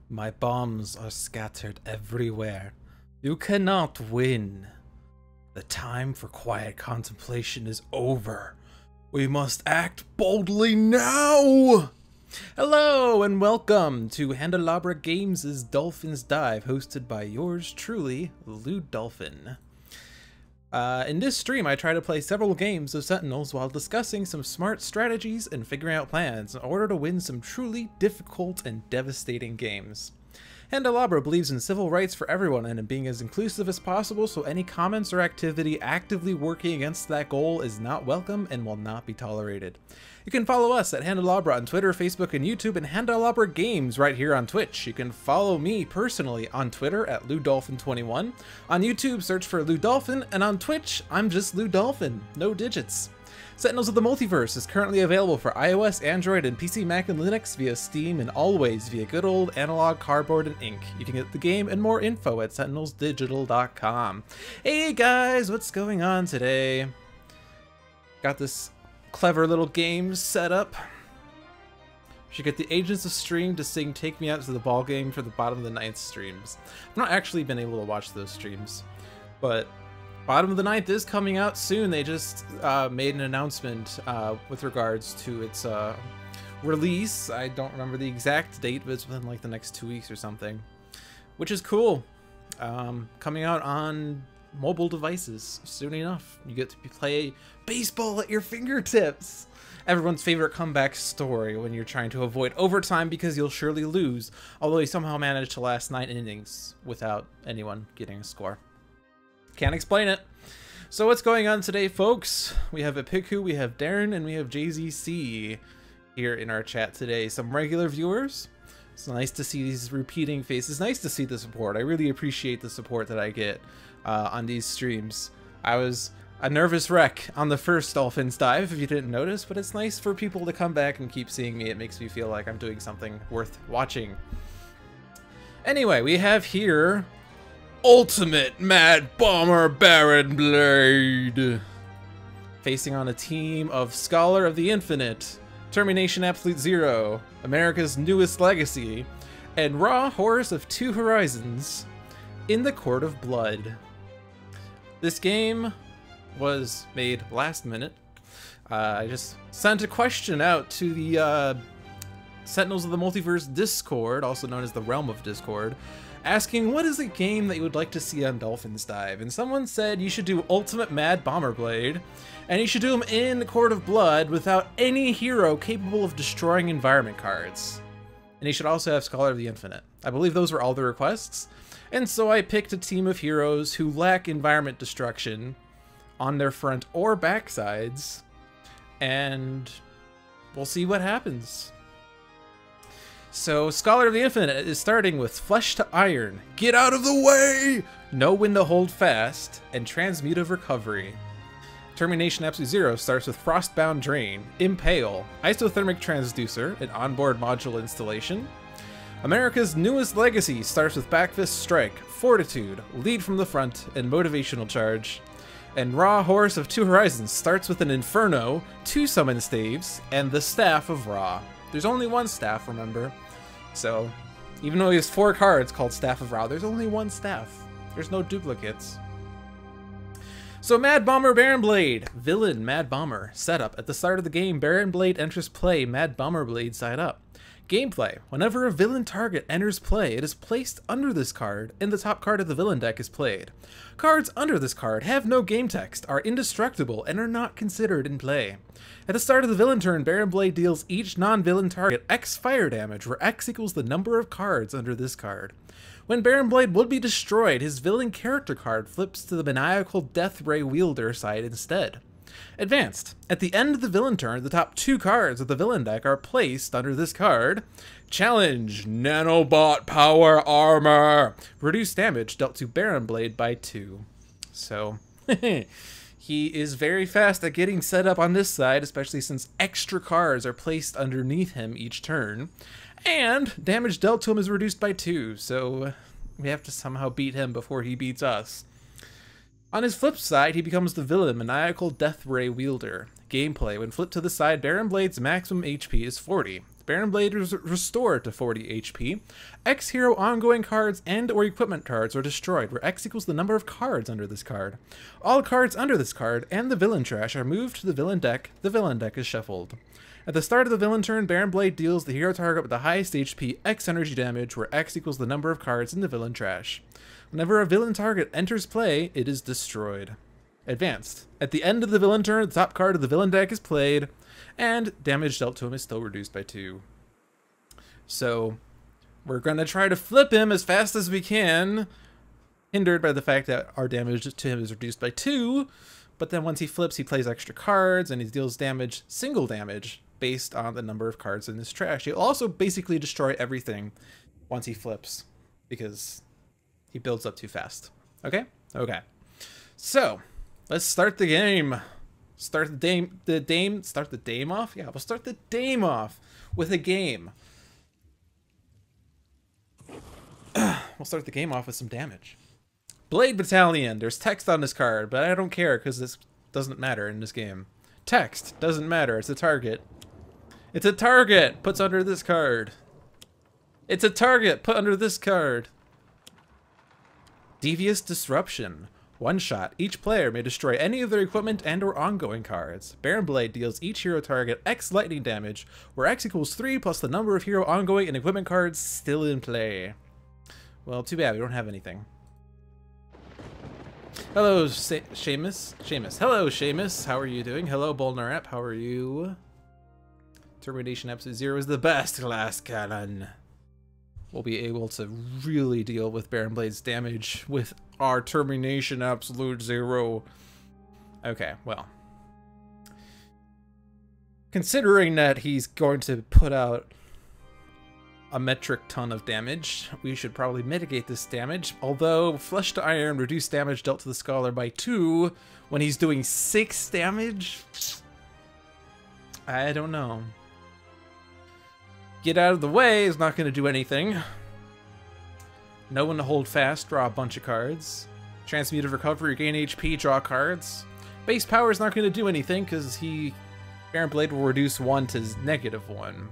My bombs are scattered everywhere. You cannot win. The time for quiet contemplation is over. We must act boldly now! Hello and welcome to Handelabra Games' Dolphin's Dive, hosted by yours truly, Dolphin. In this stream, I try to play several games of Sentinels while discussing some smart strategies and figuring out plans in order to win some truly difficult and devastating games. Handelabra believes in civil rights for everyone and in being as inclusive as possible, so any comments or activity actively working against that goal is not welcome and will not be tolerated. You can follow us at Handelabra on Twitter, Facebook, and YouTube, and Handelabra Games right here on Twitch. You can follow me personally on Twitter at LouDolphin21. On YouTube, search for LouDolphin, and on Twitch, I'm just LouDolphin, no digits. Sentinels of the Multiverse is currently available for iOS, Android, and PC, Mac, and Linux via Steam, and always via good old analog cardboard and ink. You can get the game and more info at sentinelsdigital.com. Hey guys, what's going on today? Got this clever little game set up. Should get the Agents of Stream to sing Take Me Out to the Ball Game for the Bottom of the Ninth streams. I've not actually been able to watch those streams, but Bottom of the Ninth is coming out soon. They just made an announcement with regards to its release. I don't remember the exact date, but it's within like the next 2 weeks or something, which is cool. Coming out on mobile devices soon enough. You get to play baseball at your fingertips. Everyone's favorite comeback story when you're trying to avoid overtime because you'll surely lose, although he somehow managed to last 9 innings without anyone getting a score. Can't explain it. So what's going on today, folks? We have Epiku, we have Darren, and we have JZC here in our chat today. Some regular viewers. It's nice to see these repeating faces. Nice to see the support. I really appreciate the support that I get on these streams. I was a nervous wreck on the first Dolphins Dive, if you didn't notice, but it's nice for people to come back and keep seeing me. It makes me feel like I'm doing something worth watching. Anyway, we have here Ultimate Mad Bomber Baron Blade, facing on a team of Scholar of the Infinite, Termi-Nation Absolute Zero, America's Newest Legacy, and Raw Horus of Two Horizons in the Court of Blood. This game was made last minute. I just sent a question out to the Sentinels of the Multiverse Discord, also known as the Realm of Discord, asking what is a game that you would like to see on Dolphins Dive, and someone said you should do Ultimate Mad Bomber Blade, and you should do them in Court of Blood without any hero capable of destroying environment cards. And you should also have Scholar of the Infinite. I believe those were all the requests, and so I picked a team of heroes who lack environment destruction on their front or back sides, and we'll see what happens. So, Scholar of the Infinite is starting with Flesh to Iron, Get Out of the Way, Know When to Hold Fast, and Transmutive Recovery. Termi-Nation Absolute Zero starts with Frostbound Drain, Impale, Isothermic Transducer, an onboard module installation. America's Newest Legacy starts with Backfist Strike, Fortitude, Lead from the Front, and Motivational Charge. And Raw Horus of Two Horizons starts with an Inferno, 2 Summon Staves, and the Staff of Ra. There's only one staff, remember? So, even though he has 4 cards called Staff of Ra, there's only one staff. There's no duplicates. So, Mad Bomber Baron Blade, Villain Mad Bomber, setup. At the start of the game, Baron Blade enters play, Mad Bomber Blade side up. Gameplay. Whenever a villain target enters play, it is placed under this card, and the top card of the villain deck is played. Cards under this card have no game text, are indestructible, and are not considered in play. At the start of the villain turn, Baron Blade deals each non-villain target X fire damage, where X equals the number of cards under this card. When Baron Blade would be destroyed, his villain character card flips to the Maniacal Death Ray Wielder side instead. Advanced. At the end of the villain turn, the top 2 cards of the villain deck are placed under this card. Challenge, Nanobot Power Armor. Reduce damage dealt to Baron Blade by 2. So, he is very fast at getting set up on this side, especially since extra cards are placed underneath him each turn. And damage dealt to him is reduced by 2, so we have to somehow beat him before he beats us. On his flip side, he becomes the villain Maniacal Death Ray Wielder. Gameplay. When flipped to the side, Baron Blade's maximum HP is 40. Baron Blade is restored to 40 HP. X hero ongoing cards and or equipment cards are destroyed, where X equals the number of cards under this card. All cards under this card and the villain trash are moved to the villain deck. The villain deck is shuffled. At the start of the villain turn, Baron Blade deals the hero target with the highest HP X energy damage, where X equals the number of cards in the villain trash. Whenever a villain target enters play, it is destroyed. Advanced. At the end of the villain turn, the top card of the villain deck is played, and damage dealt to him is still reduced by 2. So, we're going to try to flip him as fast as we can, hindered by the fact that our damage to him is reduced by 2, but then once he flips, he plays extra cards, and he deals damage, single damage, based on the number of cards in this trash. He'll also basically destroy everything once he flips, because he builds up too fast. Okay? Okay. So, let's start the game. Start the dame off? Yeah, we'll start the dame off with a game. We'll start the game off with some damage. Blade Battalion. There's text on this card, but I don't care because this doesn't matter in this game. Text doesn't matter. It's a target. It's a target. Puts under this card. It's a target. Put under this card. Devious Disruption. One shot. Each player may destroy any of their equipment and or ongoing cards. Baron Blade deals each hero target X lightning damage, where X equals 3 plus the number of hero ongoing and equipment cards still in play. Well, too bad we don't have anything. Hello, Seamus. Hello, Seamus. How are you doing? Hello, Bolnarep. How are you? Termi-Nation Episode 0 is the best glass cannon. We'll be able to really deal with Baron Blade's damage with our Termi-Nation Absolute 0. Okay, well. Considering that he's going to put out a metric ton of damage, we should probably mitigate this damage. Although, Flesh to Iron reduced damage dealt to the Scholar by 2 when he's doing 6 damage? I don't know. Get out of the way is not going to do anything. No one to hold fast, draw a bunch of cards. Transmutive Recovery, gain HP, draw cards. Base Power is not going to do anything because Baron Blade will reduce 1 to -1.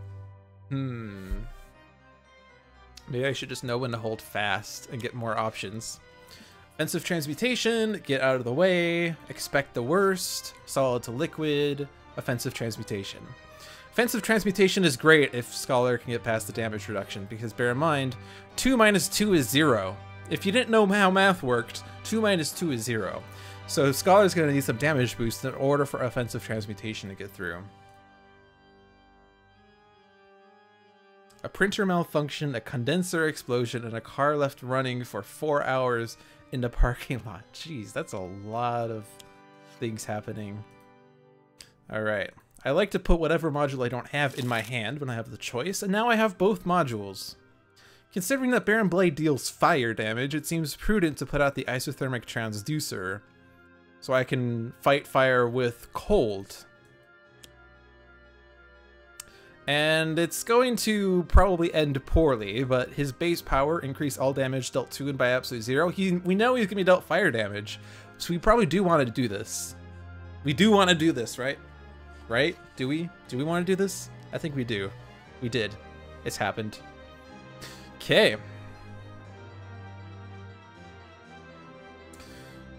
Maybe I should just know when to hold fast and get more options. Offensive Transmutation, get out of the way, expect the worst, solid to liquid, offensive Transmutation. Offensive Transmutation is great if Scholar can get past the damage reduction, because bear in mind, 2 minus 2 is 0. If you didn't know how math worked, 2 minus 2 is 0. So Scholar's going to need some damage boost in order for offensive Transmutation to get through. A printer malfunction, a condenser explosion, and a car left running for 4 hours in the parking lot. Jeez, that's a lot of things happening. Alright. I like to put whatever module I don't have in my hand when I have the choice, and now I have both modules. Considering that Baron Blade deals fire damage, it seems prudent to put out the Isothermic Transducer, so I can fight fire with cold. And it's going to probably end poorly, but his base power, increase all damage dealt to him by absolute 0. We know he's going to be dealt fire damage, so we probably do want to do this. We do want to do this, right? Right? Do we? Do we want to do this? I think we do. We did. It's happened. Okay.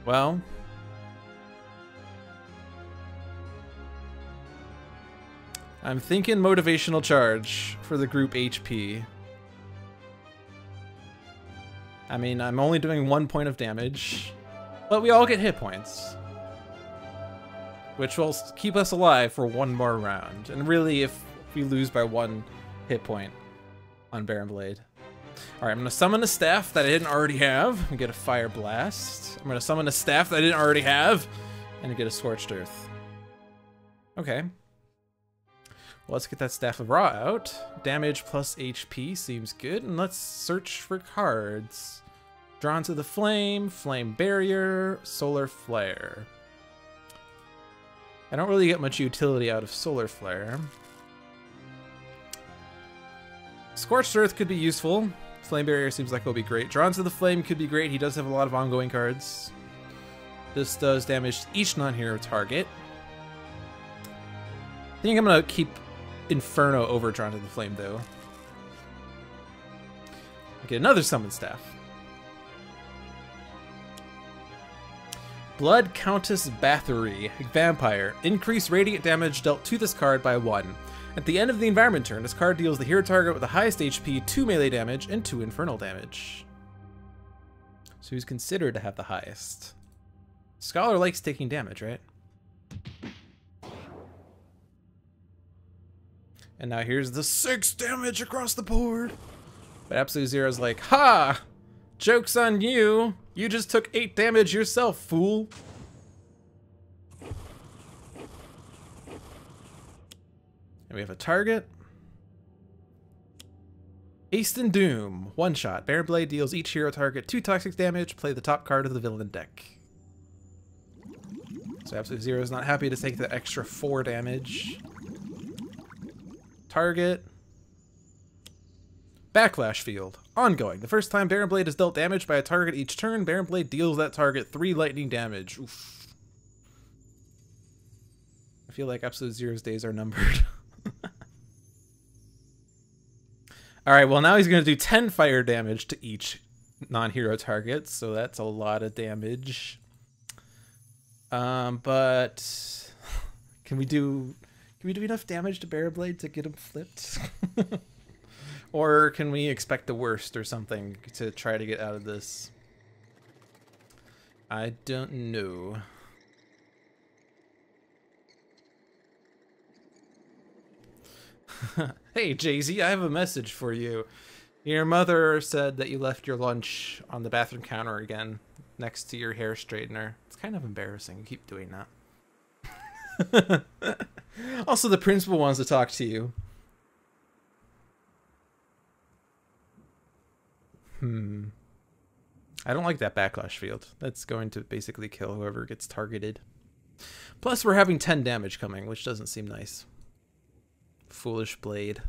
Well. I'm thinking motivational charge for the group HP. I mean, I'm only doing 1 point of damage, but we all get hit points, which will keep us alive for 1 more round. And really, if we lose by 1 hit point on Baron Blade. All right, I'm gonna summon a staff that I didn't already have and get a Fire Blast. I'm gonna summon a staff that I didn't already have and get a Scorched Earth. Okay. Well, let's get that Staff of Ra out. Damage plus HP seems good, and let's search for cards. Drawn to the Flame, Flame Barrier, Solar Flare. I don't really get much utility out of Solar Flare. Scorched Earth could be useful. Flame Barrier seems like it'll be great. Drawn to the Flame could be great. He does have a lot of ongoing cards. This does damage to each non-hero target. I think I'm going to keep Inferno overdrawn to the flame, though. Get another summon staff. Blood Countess Bathory, Vampire. Increase radiant damage dealt to this card by 1. At the end of the environment turn, this card deals the hero target with the highest HP 2 melee damage and 2 infernal damage. So he's considered to have the highest. Scholar likes taking damage, right? And now here's the 6 damage across the board. But Absolute Zero's like, ha! Joke's on you! You just took 8 damage yourself, fool! And we have a target. Hasten Doom. 1 shot. Baron Blade deals each hero target 2 toxic damage. Play the top card of the villain deck. So Absolute Zero is not happy to take the extra 4 damage. Target. Backlash Field. Ongoing. The first time Baron Blade is dealt damage by a target each turn, Baron Blade deals that target 3 lightning damage. Oof. I feel like Absolute Zero's days are numbered. Alright, well now he's going to do 10 fire damage to each non-hero target, so that's a lot of damage. But can we do enough damage to Baron Blade to get him flipped? Or can we expect the worst or something to try to get out of this? I don't know. Hey, Jay-Z, I have a message for you. Your mother said that you left your lunch on the bathroom counter again, next to your hair straightener. It's kind of embarrassing. You keep doing that. Also, the principal wants to talk to you. I don't like that backlash field. That's going to basically kill whoever gets targeted. Plus, we're having 10 damage coming, which doesn't seem nice. Foolish Blade.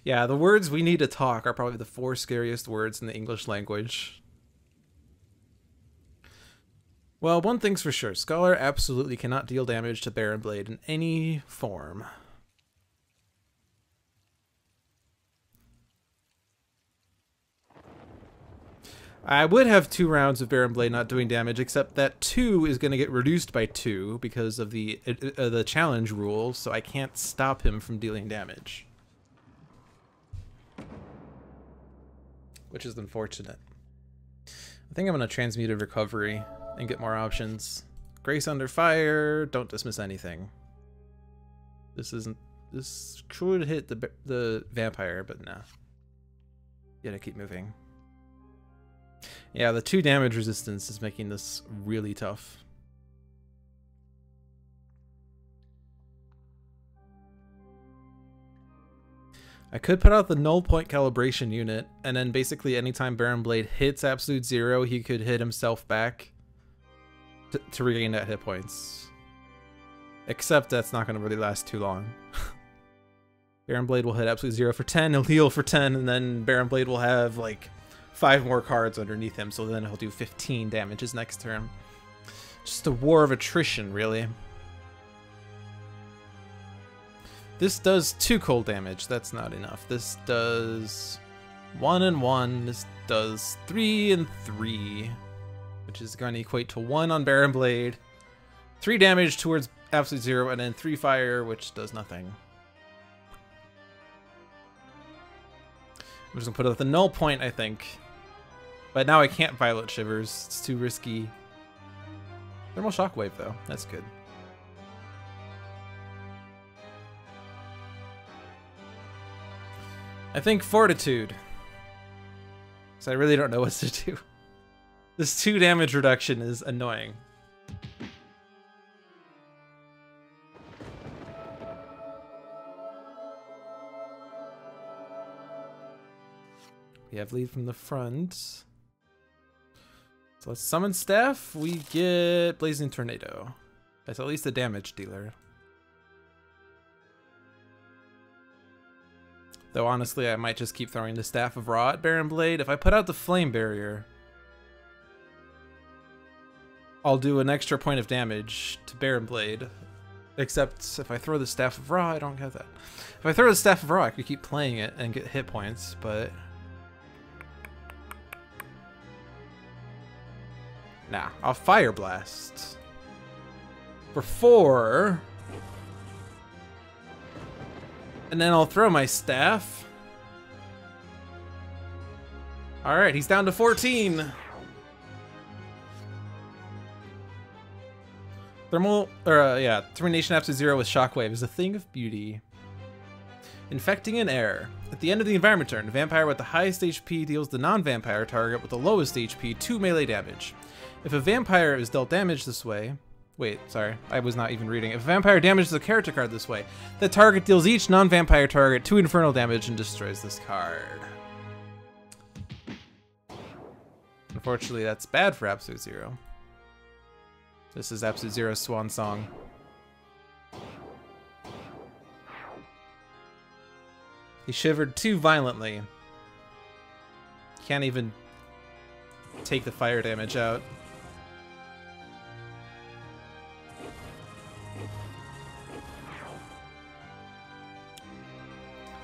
Yeah, the words we need to talk are probably the 4 scariest words in the English language. Well, one thing's for sure. Scholar absolutely cannot deal damage to Baron Blade in any form. I would have 2 rounds of Baron Blade not doing damage, except that 2 is going to get reduced by 2 because of the challenge rule, so I can't stop him from dealing damage. Which is unfortunate. I think I'm going to Transmuted Recovery and get more options. Grace Under Fire, don't dismiss anything. This could hit the vampire, but nah. Gotta keep moving. Yeah, the 2 damage resistance is making this really tough. I could put out the null point calibration unit, and then basically anytime Baron Blade hits Absolute Zero, he could hit himself back to regain that hit points. Except that's not going to really last too long. Baron Blade will hit Absolute Zero for 10, he'll heal for 10, and then Baron Blade will have like 5 more cards underneath him, so then he'll do 15 damage his next turn. Just a war of attrition, really. This does 2 cold damage. That's not enough. This does 1 and 1. This does 3 and 3, which is going to equate to 1 on Baron Blade, 3 damage towards Absolute Zero, and then 3 fire, which does nothing. I'm just gonna put it at the null point, I think. But now I can't Violet Shivers. It's too risky. Thermal Shockwave, though. That's good. I think Fortitude. So I really don't know what to do. This 2 damage reduction is annoying. We have lead from the front. So let's summon staff. We get Blazing Tornado. That's at least a damage dealer. Though honestly, I might just keep throwing the Staff of Ra at Baron Blade. If I put out the Flame Barrier, I'll do an extra point of damage to Baron Blade. Except if I throw the Staff of Ra, I don't get that. If I throw the Staff of Ra, I could keep playing it and get hit points, but... Nah, I'll Fire Blast. For 4. And then I'll throw my Staff. Alright, he's down to 14. Termi-Nation Absolute Zero with Shockwave is a thing of beauty. Infecting an Air. At the end of the environment turn, the vampire with the highest HP deals the non-vampire target with the lowest HP 2 melee damage. If a vampire is dealt damage this way... Wait, sorry, I was not even reading. If a vampire damages a character card this way, the target deals each non-vampire target 2 infernal damage and destroys this card. Unfortunately, that's bad for Absolute Zero. This is Absolute Zero's swan song. He shivered too violently. Can't even take the fire damage out.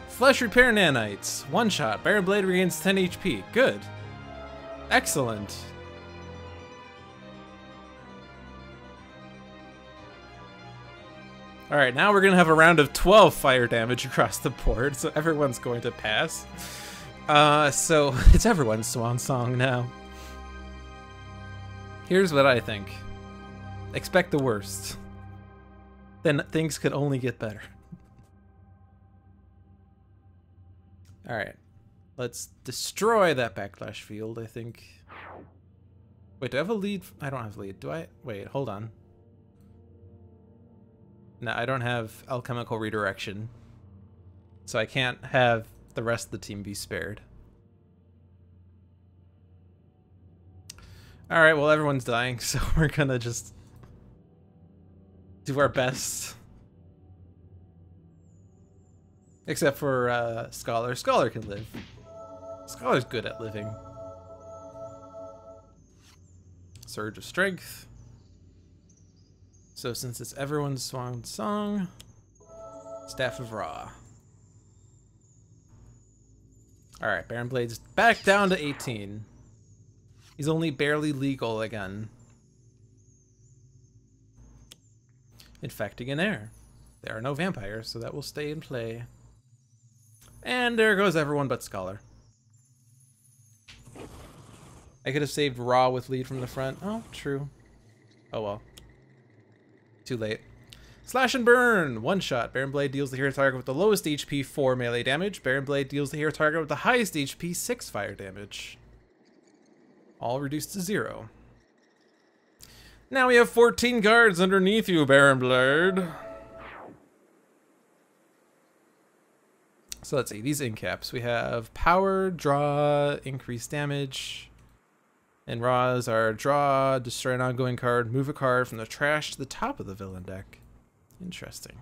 Flesh Repair Nanites. One shot. Baron Blade regains 10 HP. Good. Excellent. Alright, now we're going to have a round of 12 fire damage across the board, so everyone's going to pass. So it's everyone's swan song now. Here's what I think. Expect the worst. Then things could only get better. Alright. Let's destroy that backlash field, I think. Wait, do I have a lead? I don't have lead. Do I? Wait, hold on. No, I don't have alchemical redirection. So I can't have the rest of the team be spared. Alright, well everyone's dying, so we're gonna just do our best. Except for Scholar. Scholar can live. Scholar's good at living. Surge of Strength. So since it's everyone's swan song, Staff of Ra. Alright, Baron Blade's back down to 18. He's only barely legal again. Infecting an Air. There are no vampires, so that will stay in play. And there goes everyone but Scholar. I could have saved Ra with lead from the front. Oh, true. Oh well. Too late. Slash and Burn! One shot. Baron Blade deals the hero target with the lowest HP 4 melee damage. Baron Blade deals the hero target with the highest HP 6 fire damage. All reduced to 0. Now we have 14 guards underneath you, Baron Blade. So let's see, these incaps. We have Power, Draw, Increased Damage. And Ra's are draw, destroy an ongoing card, move a card from the trash to the top of the villain deck. Interesting.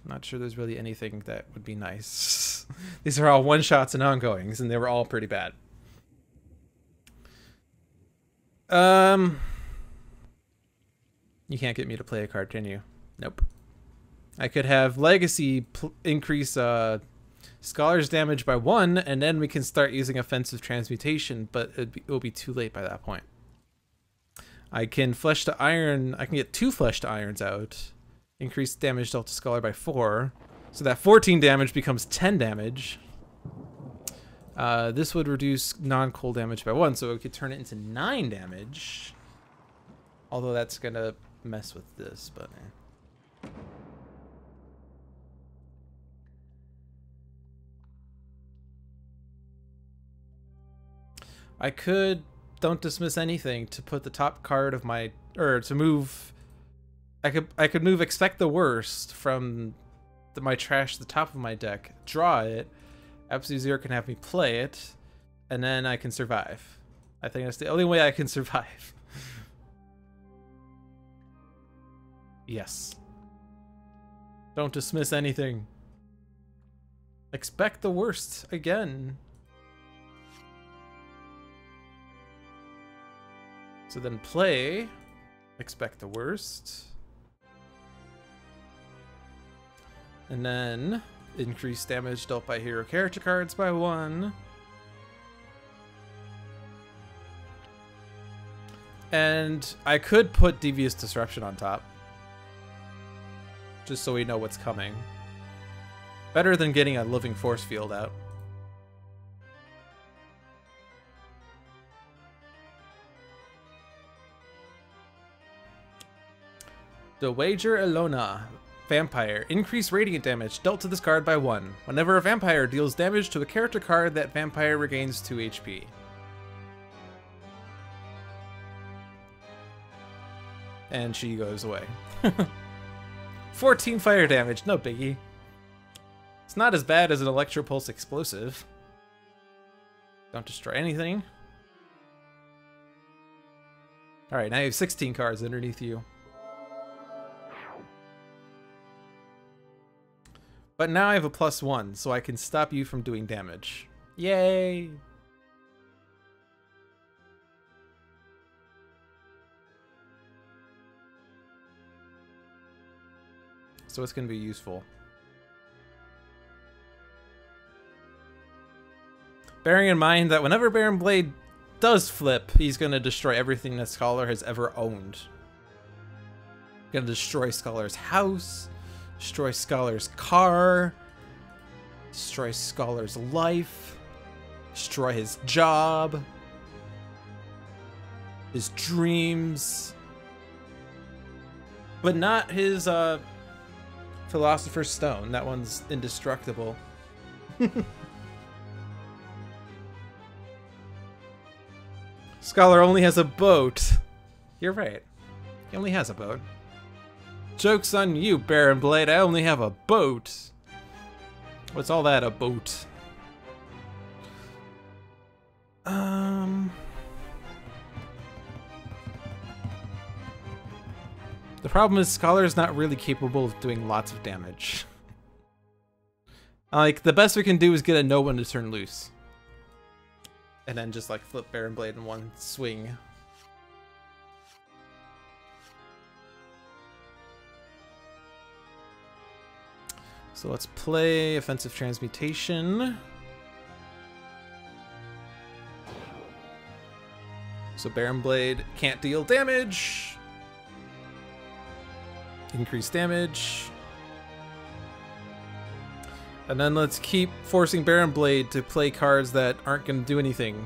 I'm not sure there's really anything that would be nice. These are all one-shots and ongoings, and they were all pretty bad. You can't get me to play a card, can you? Nope. I could have Legacy increase Scholar's damage by 1, and then we can start using offensive transmutation, but it'll be too late by that point. I can Flesh to Iron. I can get 2 Flesh to Irons out. Increase damage dealt to Scholar by 4. So that 14 damage becomes 10 damage. This would reduce non-cold damage by 1, so it could turn it into 9 damage. Although that's going to mess with this, but... I could don't dismiss anything to put the top card of my, or to move. I could move Expect the Worst from my trash to the top of my deck, draw it. Absolute Zero can have me play it, and then I can survive. I think that's the only way I can survive. Yes. Don't dismiss anything. Expect the Worst again. So then play, Expect the Worst. And then increase damage dealt by hero character cards by 1. And I could put Devious Disruption on top, just so we know what's coming. Better than getting a Living Force Field out. The Wager Elona. Vampire. Increase radiant damage dealt to this card by 1. Whenever a vampire deals damage to a character card, that vampire regains 2 HP. And she goes away. 14 fire damage, no biggie. It's not as bad as an Electropulse Explosive. Don't destroy anything. Alright, now you have 16 cards underneath you. But now I have a +1, so I can stop you from doing damage. Yay! So it's going to be useful. Bearing in mind that whenever Baron Blade does flip, he's going to destroy everything that Scholar has ever owned. Going to destroy Scholar's house, destroy Scholar's car, destroy Scholar's life, destroy his job, his dreams, but not his Philosopher's Stone. That one's indestructible. Scholar only has a boat. You're right. He only has a boat. Joke's on you, Baron Blade. I only have a boat. What's all that, a boat? The problem is Scholar's not really capable of doing lots of damage. Like, the best we can do is get a no one to turn loose. And then just like flip Baron Blade in one swing. So let's play Offensive Transmutation. So Baron Blade can't deal damage. Increase damage. And then let's keep forcing Baron Blade to play cards that aren't going to do anything.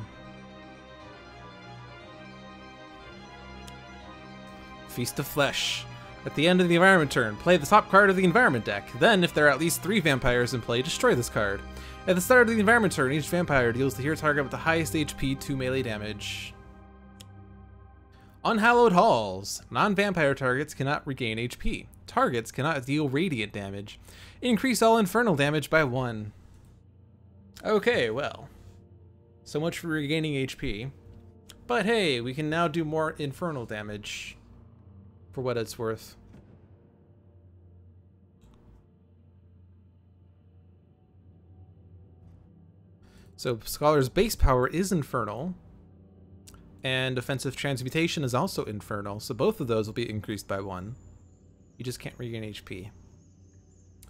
Feast of Flesh. At the end of the environment turn, play the top card of the environment deck. Then, if there are at least 3 vampires in play, destroy this card. At the start of the environment turn, each vampire deals the hero target with the highest HP 2 melee damage. Unhallowed Halls. Non-vampire targets cannot regain HP. Targets cannot deal radiant damage. Increase all infernal damage by 1. Okay, well. So much for regaining HP. But hey, we can now do more infernal damage. For what it's worth. So Scholar's base power is infernal. And Offensive Transmutation is also infernal, so both of those will be increased by 1. You just can't regain HP.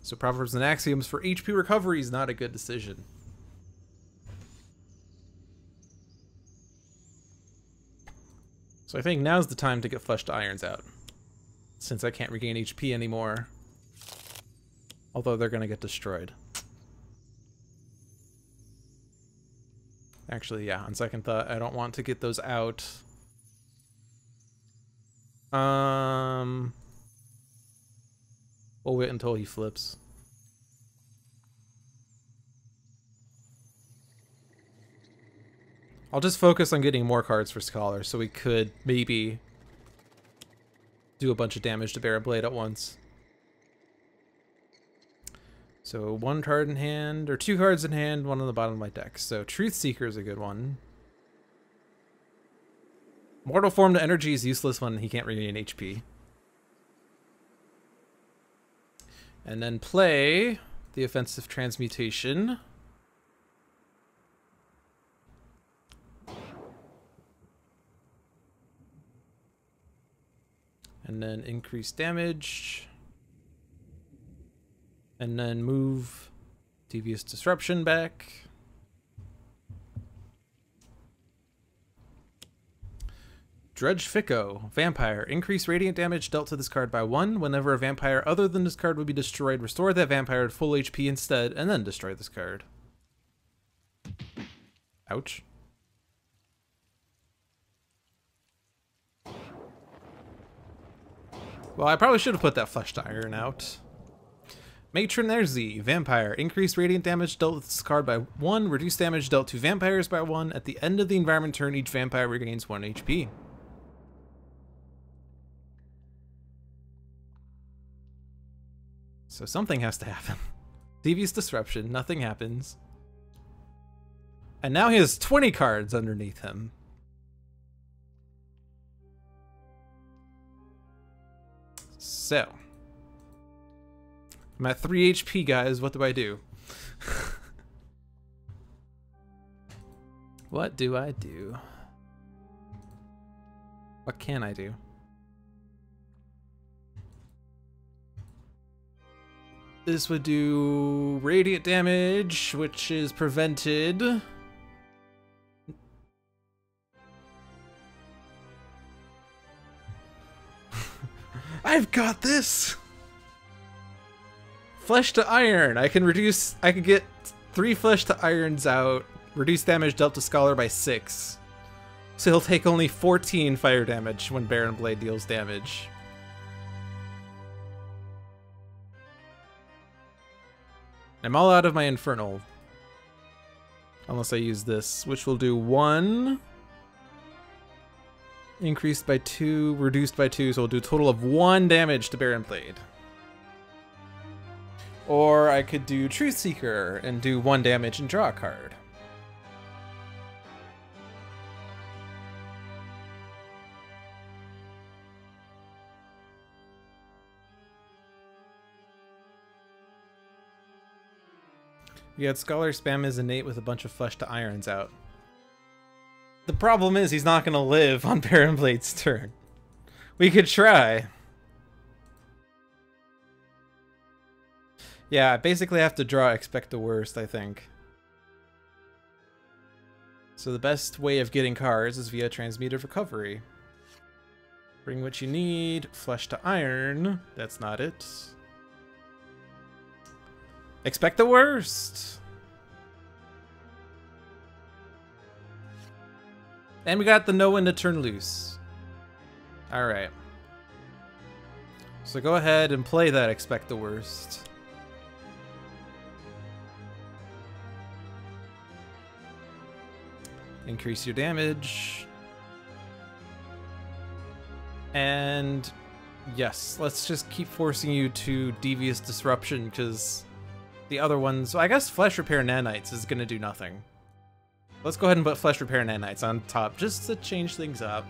So Proverbs and Axioms for HP recovery is not a good decision. So I think now's the time to get Flesh to Irons out, since I can't regain HP anymore. Although they're gonna get destroyed. Actually, yeah, on second thought, I don't want to get those out. We'll wait until he flips. I'll just focus on getting more cards for Scholar, so we could maybe do a bunch of damage to Baron Blade at once. So 1 card in hand, or 2 cards in hand, 1 on the bottom of my deck. So Truth Seeker is a good one. Mortal Form to Energy is useless when he can't regain HP. And then play the Offensive Transmutation. And then increase damage. And then move Devious Disruption back. Dredge Ficco, Vampire. Increase radiant damage dealt to this card by 1. Whenever a vampire other than this card would be destroyed, restore that vampire to full HP instead, and then destroy this card. Ouch. Well, I probably should have put that Fleshed Iron out. Mittermeier, Vampire. Increase radiant damage dealt with this card by 1. Reduce damage dealt to vampires by 1. At the end of the environment turn, each vampire regains 1 HP. So something has to happen. Devious Disruption, nothing happens. And now he has 20 cards underneath him. So. I'm at 3 HP, guys. What do I do? What do I do? What can I do? This would do radiant damage, which is prevented. I've got this! Flesh to Iron. I can get 3 Flesh to Irons out, reduce damage dealt to Scholar by 6. So he'll take only 14 fire damage when Baron Blade deals damage. I'm all out of my Infernal. Unless I use this, which will do 1. Increased by 2, reduced by 2, so we'll do a total of 1 damage to Baron Blade. Or I could do Truth Seeker and do 1 damage and draw a card. We had Scholar spam his innate with a bunch of Flesh to Irons out. The problem is he's not going to live on Baron Blade's turn. We could try. Yeah, I basically have to draw Expect the Worst, I think. So the best way of getting cards is via Transmuted Recovery. Bring what you need. Flesh to Iron. That's not it. Expect the Worst! And we got the Know When to Turn Loose. Alright. So go ahead and play that Expect the Worst. Increase your damage. And yes, let's just keep forcing you to Devious Disruption, because the other ones, I guess Flesh Repair Nanites is going to do nothing. Let's go ahead and put Flesh Repair Nanites on top just to change things up.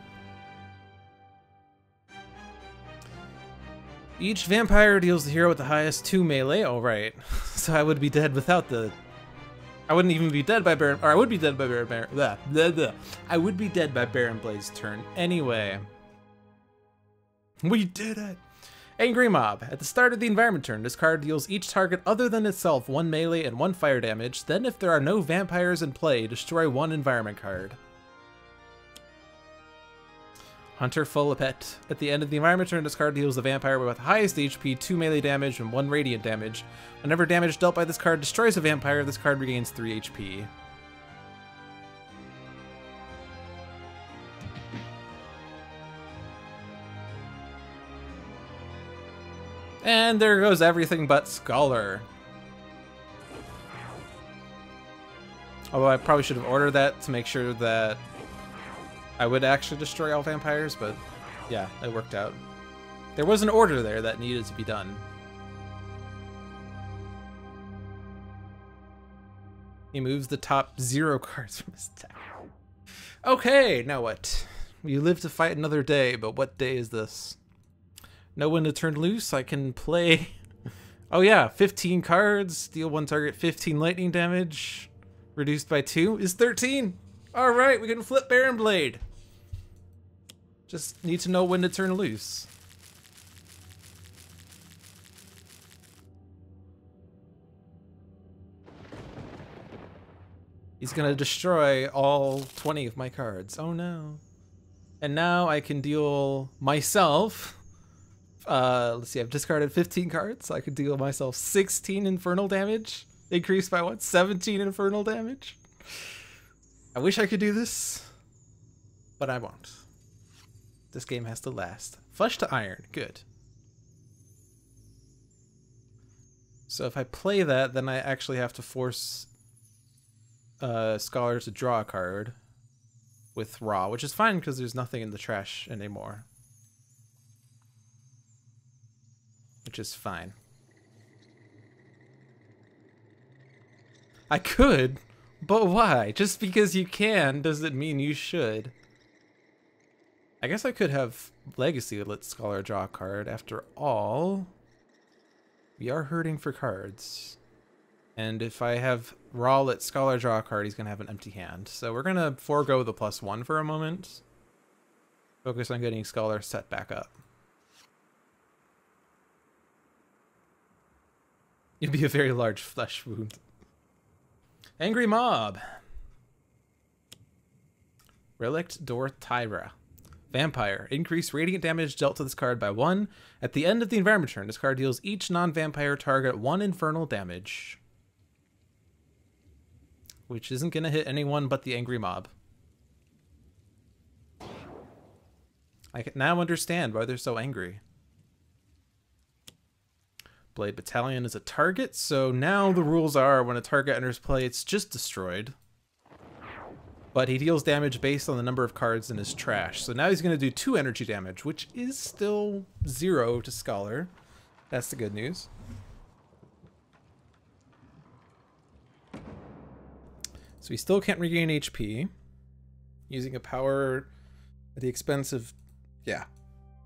Each vampire deals the hero with the highest 2 melee. Oh, right. So I would be dead without the... I wouldn't even be dead by Baron... Or I would be dead by Baron... Blah, blah, blah. I would be dead by Baron Blade's turn anyway. We did it! Angry Mob. At the start of the environment turn, this card deals each target other than itself 1 melee and 1 fire damage. Then if there are no vampires in play, destroy 1 environment card. Hunter Folipet. At the end of the environment turn, this card deals the vampire with highest HP 2 melee damage and 1 radiant damage. Whenever damage dealt by this card destroys a vampire, this card regains 3 HP. And there goes everything but Scholar. Although I probably should have ordered that to make sure that I would actually destroy all vampires, but yeah, it worked out. There was an order there that needed to be done. He moves the top 0 cards from his deck. Okay, now what? We live to fight another day, but what day is this? Know when to turn loose. I can play... Oh yeah, 15 cards, deal 1 target 15 lightning damage, reduced by 2 is 13. Alright, we can flip Baron Blade. Just need to know when to turn loose. He's gonna destroy all 20 of my cards. Oh no. And now I can deal myself, let's see, I've discarded 15 cards, so I could deal myself 16 infernal damage. Increased by what? 17 infernal damage? I wish I could do this, but I won't. This game has to last. Flesh to iron, good. So if I play that, then I actually have to force Scholar to draw a card with Raw, which is fine because there's nothing in the trash anymore. Which is fine. I could, but why? Just because you can doesn't mean you should. I guess I could have Legacy let Scholar draw a card. After all, we are hurting for cards. And if I have Raw let Scholar draw a card, he's going to have an empty hand. So we're going to forego the +1 for a moment. Focus on getting Scholar set back up. It'd be a very large flesh wound. Angry Mob. Relict Dorthyra. Vampire. Increase radiant damage dealt to this card by 1. At the end of the environment turn, this card deals each non-vampire target 1 infernal damage. Which isn't going to hit anyone but the Angry Mob. I can now understand why they're so angry. Blade Battalion is a target, so now the rules are when a target enters play, it's just destroyed. But he deals damage based on the number of cards in his trash. So now he's going to do 2 energy damage, which is still 0 to Scholar. That's the good news. So he still can't regain HP. Using a power at the expense of... yeah.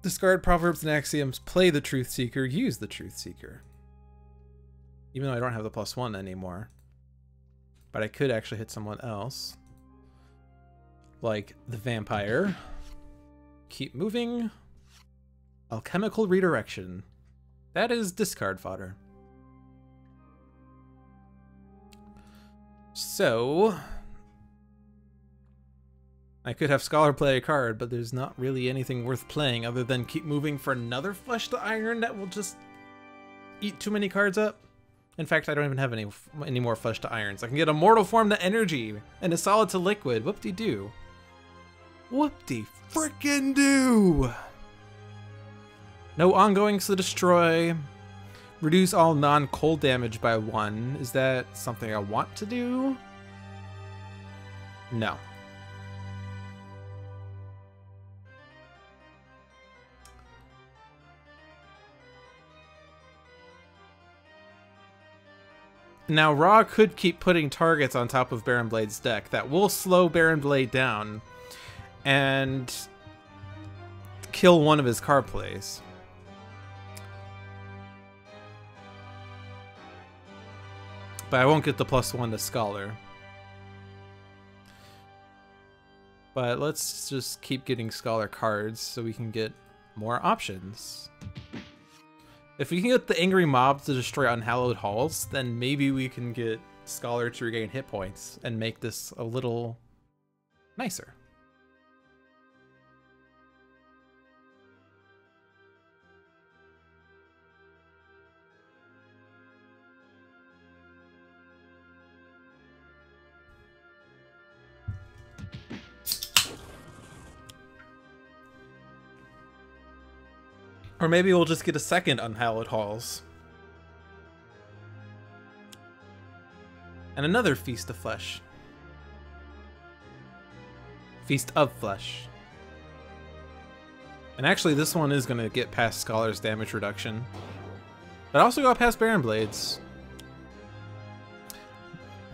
Discard Proverbs and Axioms, play the Truth Seeker, use the Truth Seeker. Even though I don't have the +1 anymore. But I could actually hit someone else. Like the Vampire. Keep moving. Alchemical Redirection. That is discard fodder. So... I could have Scholar play a card, but there's not really anything worth playing other than keep moving for another Flesh to Iron that will just eat too many cards up. In fact, I don't even have any more Flesh to Irons. I can get a Mortal Form to Energy and a Solid to Liquid. Whoop-de-doo. Whoop-de-frickin-doo! No ongoings to destroy. Reduce all non-cold damage by 1. Is that something I want to do? No. Now, Ra could keep putting targets on top of Baron Blade's deck. That will slow Baron Blade down and kill one of his card plays. But I won't get the +1 to Scholar. But let's just keep getting Scholar cards so we can get more options. If we can get the Angry Mob to destroy Unhallowed Halls, then maybe we can get Scholar to regain hit points and make this a little nicer. Or maybe we'll just get a second Unhallowed Halls. And another Feast of Flesh. Feast of Flesh. And actually this one is going to get past Scholar's damage reduction. But also got past Baron Blades.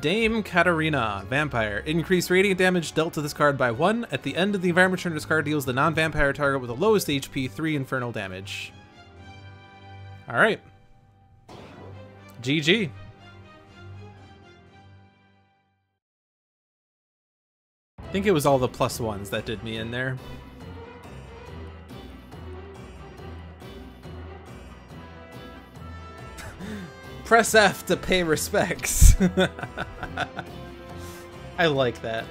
Dame Katarina, Vampire. Increase radiant damage dealt to this card by 1. At the end of the environment turn, this card deals the non-vampire target with the lowest HP 3 infernal damage. Alright. GG. I think it was all the +1s that did me in there. Press F to pay respects. I like that.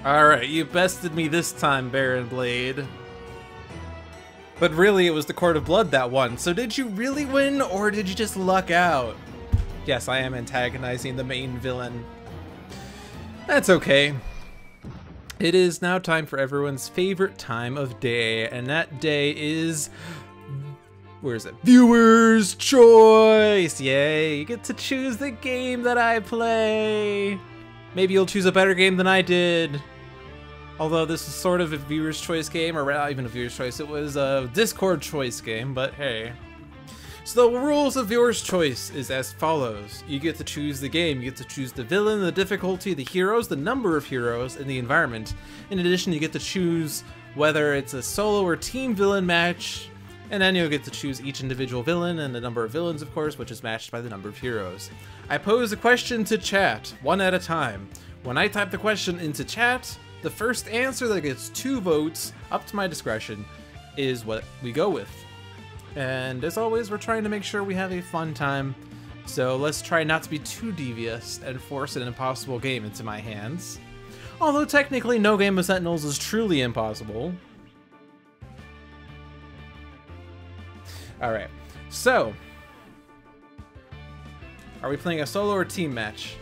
Alright, you bested me this time, Baron Blade. But really, it was the Court of Blood that won. So did you really win, or did you just luck out? Yes, I am antagonizing the main villain. That's okay. It is now time for everyone's favorite time of day, and that day is... where is it? Viewer's Choice! Yay, you get to choose the game that I play. Maybe you'll choose a better game than I did. Although this is sort of a viewer's choice game, or not even a viewer's choice, it was a Discord choice game, but hey. So the rules of viewer's choice is as follows. You get to choose the game, you get to choose the villain, the difficulty, the heroes, the number of heroes, and the environment. In addition, you get to choose whether it's a solo or team villain match, and then you'll get to choose each individual villain and the number of villains, of course, which is matched by the number of heroes. I pose a question to chat, one at a time. When I type the question into chat, the first answer that gets 2 votes, up to my discretion, is what we go with. And as always, we're trying to make sure we have a fun time, so let's try not to be too devious and force an impossible game into my hands. Although technically no game of Sentinels is truly impossible. Alright, so, are we playing a solo or team match?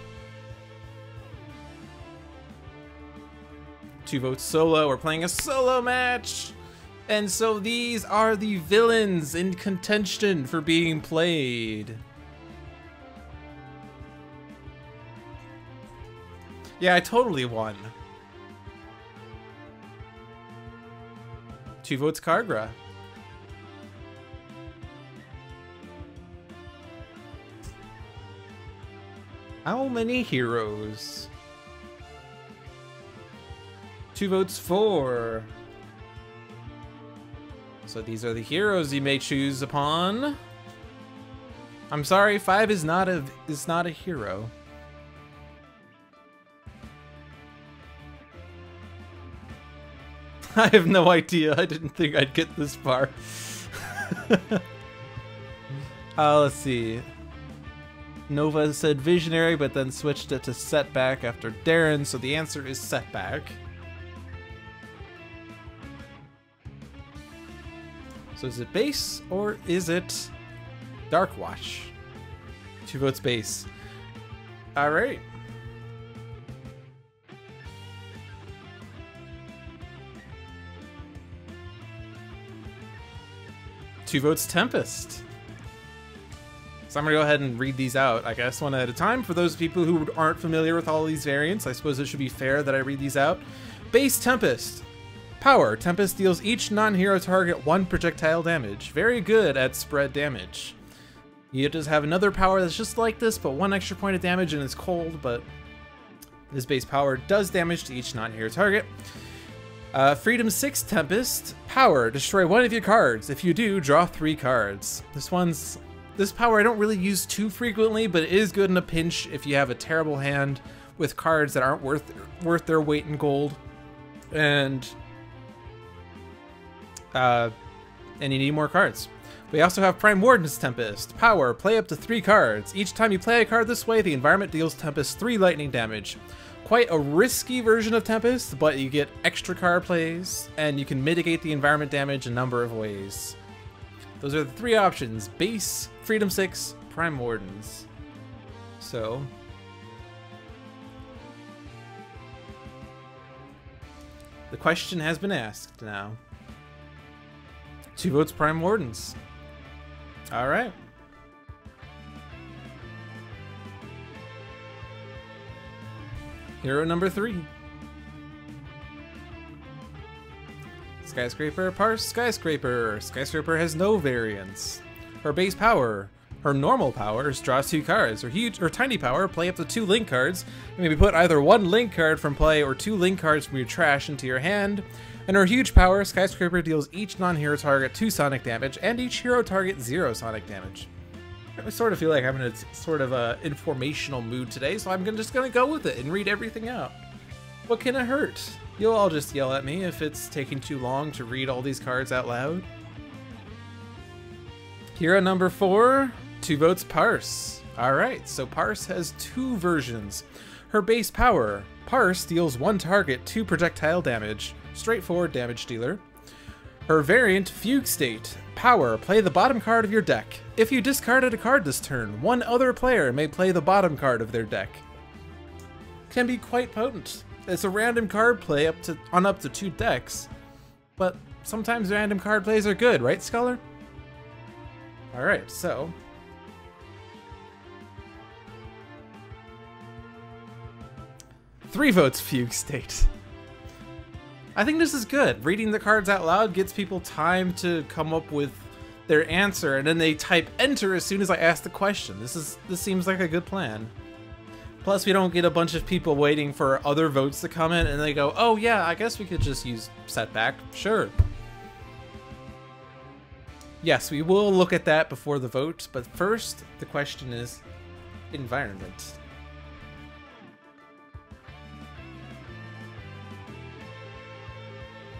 2 votes solo, we're playing a solo match! And so these are the villains in contention for being played. Yeah, I totally won. 2 votes Kaargra. How many heroes? 2 votes for. So these are the heroes you may choose upon. I'm sorry, 5 is not a hero. I have no idea. I didn't think I'd get this far. Let's see. Nova said Visionary, but then switched it to Setback after Darren, so the answer is Setback. So is it base or is it Dark Watch? 2 votes base. All right. Two votes Tempest. So I'm gonna go ahead and read these out, I guess, one at a time. For those people who aren't familiar with all these variants, I suppose it should be fair that I read these out. Base Tempest. Power. Tempest deals each non-hero target 1 projectile damage. Very good at spread damage. You just have another power that's just like this, but 1 extra point of damage and it's cold, but this base power does damage to each non-hero target. Freedom 6 Tempest. Power. Destroy 1 of your cards. If you do, draw 3 cards. This power I don't really use too frequently, but it is good in a pinch if you have a terrible hand with cards that aren't worth their weight in gold. And you need more cards. We also have Prime Wardens Tempest. Power, play up to 3 cards. Each time you play a card this way, the environment deals Tempest 3 lightning damage. Quite a risky version of Tempest, but you get extra card plays, and you can mitigate the environment damage a number of ways. Those are the 3 options: base, Freedom 6, Prime Wardens. So the question has been asked now. 2 votes Prime Wardens. All right. Hero number 3. Skyscraper, Parse, Skyscraper. Skyscraper has no variance. Her base power, her normal powers, draws 2 cards. Her huge or tiny power, play up to 2 link cards. You may put either 1 link card from play or 2 link cards from your trash into your hand. And her huge power, Skyscraper deals each non-hero target 2 sonic damage and each hero target 0 sonic damage. I sort of feel like I'm in a sort of a informational mood today, so I'm just gonna go with it and read everything out. What can it hurt? You'll all just yell at me if it's taking too long to read all these cards out loud. Hero number 4, 2 votes Parse. Alright, so Parse has two versions. Her base power, Parse deals one target 2 projectile damage, straightforward damage dealer. Her variant, Fugue State, power, play the bottom card of your deck. If you discarded a card this turn, one other player may play the bottom card of their deck. Can be quite potent. It's a random card play on up to 2 decks, but sometimes random card plays are good, right, Scholar? Alright, so 3 votes Fugue State. I think this is good. Reading the cards out loud gets people time to come up with their answer, and then they type enter as soon as I ask the question. This seems like a good plan. Plus, we don't get a bunch of people waiting for other votes to come in, and they go, oh yeah, I guess we could just use Setback. Sure. Yes, we will look at that before the vote, but first, the question is environment.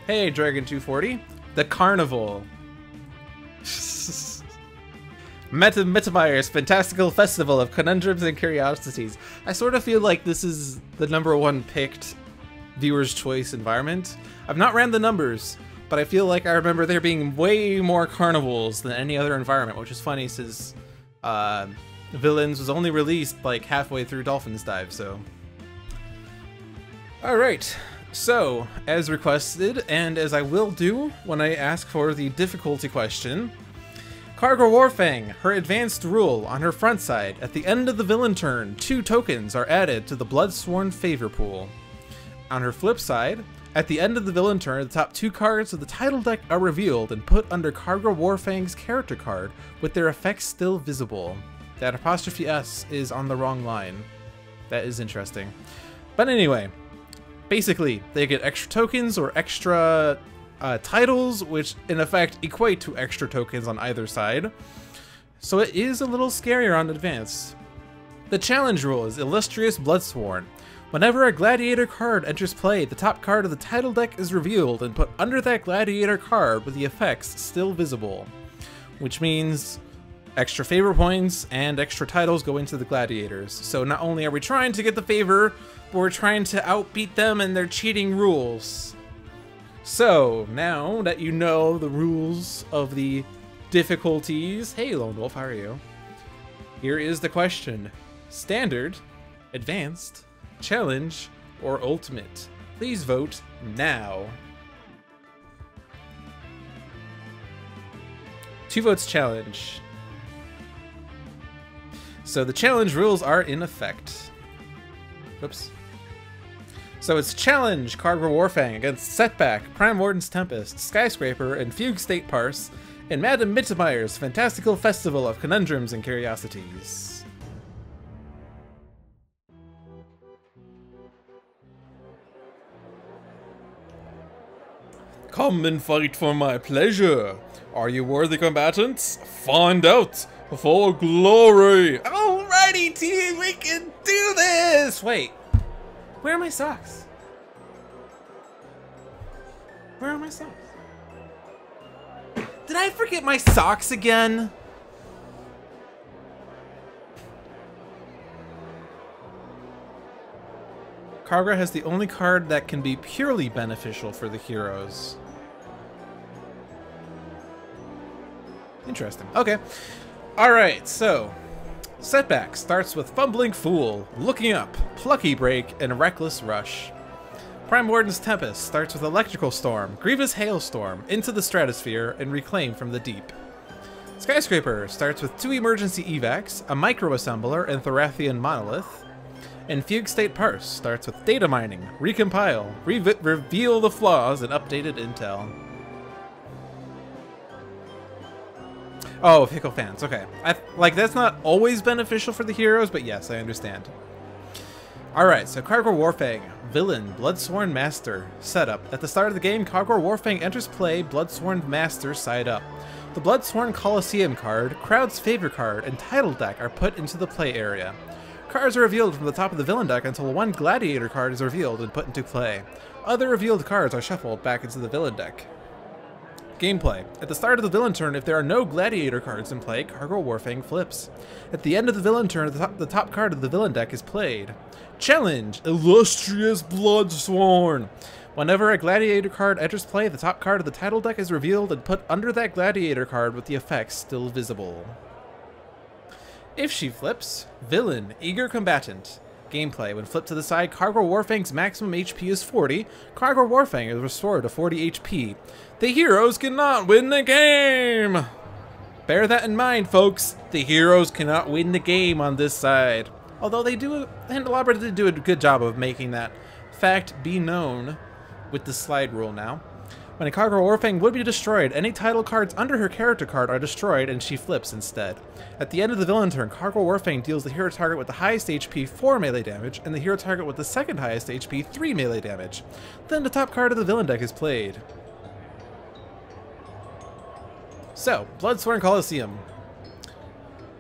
Hey, Dragon240. The Carnival. Mittermeier's Fantastical Festival of Conundrums and Curiosities. I sort of feel like this is the #1 picked viewer's choice environment. I've not ran the numbers, but I feel like I remember there being way more carnivals than any other environment, which is funny since Villains was only released like halfway through Dolphin's Dive, so. Alright. So, as requested, and as I will do when I ask for the difficulty question, Kaargra Warfang, her advanced rule on her front side, at the end of the villain turn, 2 tokens are added to the Bloodsworn favor pool. On her flip side, at the end of the villain turn, the top 2 cards of the title deck are revealed and put under Kaargra Warfang's character card with their effects still visible. That apostrophe S is on the wrong line. That is interesting. But anyway, basically, they get extra tokens or extra titles, which in effect equate to extra tokens on either side. So it is a little scarier on advance. The challenge rule is Illustrious Bloodsworn. Whenever a Gladiator card enters play, the top card of the title deck is revealed and put under that Gladiator card with the effects still visible. Which means extra favor points and extra titles go into the Gladiators. So not only are we trying to get the favor, but we're trying to outbeat them and their cheating rules. So, now that you know the rules of the difficulties, hey Lone Wolf, how are you? Here is the question. Standard, Advanced, Challenge, or Ultimate? Please vote now. 2 votes Challenge. So the challenge rules are in effect. Whoops. So it's Challenge Kaargra Warfang against Setback, Prime Wardens Tempest, Skyscraper, and Fugue State Parse in Madame Mittermeier's Fantastical Festival of Conundrums and Curiosities. Come and fight for my pleasure. Are you worthy combatants? Find out for glory. Alrighty, team, we can do this. Wait. Where are my socks? Where are my socks? Did I forget my socks again? Kaargra has the only card that can be purely beneficial for the heroes. Interesting. Okay. Alright, so Setback starts with Fumbling Fool, Looking Up, Plucky Break, and Reckless Rush. Prime Warden's Tempest starts with Electrical Storm, Grievous Hailstorm, Into the Stratosphere, and Reclaim from the Deep. Skyscraper starts with 2 Emergency Evacs, a Micro Assembler, and Thorathian Monolith. And Fugue State Parse starts with Data Mining, Recompile, Reveal the Flaws, and Updated Intel. Oh, Pickle fans, okay. Like, that's not always beneficial for the heroes, but yes, I understand. Alright, so Kaargra Warfang, Villain, Bloodsworn Master, Setup. At the start of the game, Kaargra Warfang enters play Bloodsworn Master side up. The Bloodsworn Coliseum card, Crowd's Favor card, and Title deck are put into the play area. Cards are revealed from the top of the villain deck until 1 Gladiator card is revealed and put into play. Other revealed cards are shuffled back into the villain deck. Gameplay. At the start of the villain turn, if there are no gladiator cards in play, Kaargra Warfang flips. At the end of the villain turn, the top card of the villain deck is played. Challenge! Illustrious Bloodsworn! Whenever a gladiator card enters play, the top card of the title deck is revealed and put under that gladiator card with the effects still visible. If she flips, Villain, Eager Combatant. Gameplay. When flipped to the side, Kaargra Warfang's maximum HP is 40. Kaargra Warfang is restored to 40 HP. The heroes cannot win the game! Bear that in mind, folks. The heroes cannot win the game on this side. Although Handelabra did do a good job of making that fact be known with the slide rule now. When a Kaargra Warfang would be destroyed, any title cards under her character card are destroyed and she flips instead. At the end of the villain turn, Kaargra Warfang deals the hero target with the highest HP 4 melee damage, and the hero target with the second highest HP 3 melee damage. Then the top card of the villain deck is played. So, Bloodsworn Coliseum.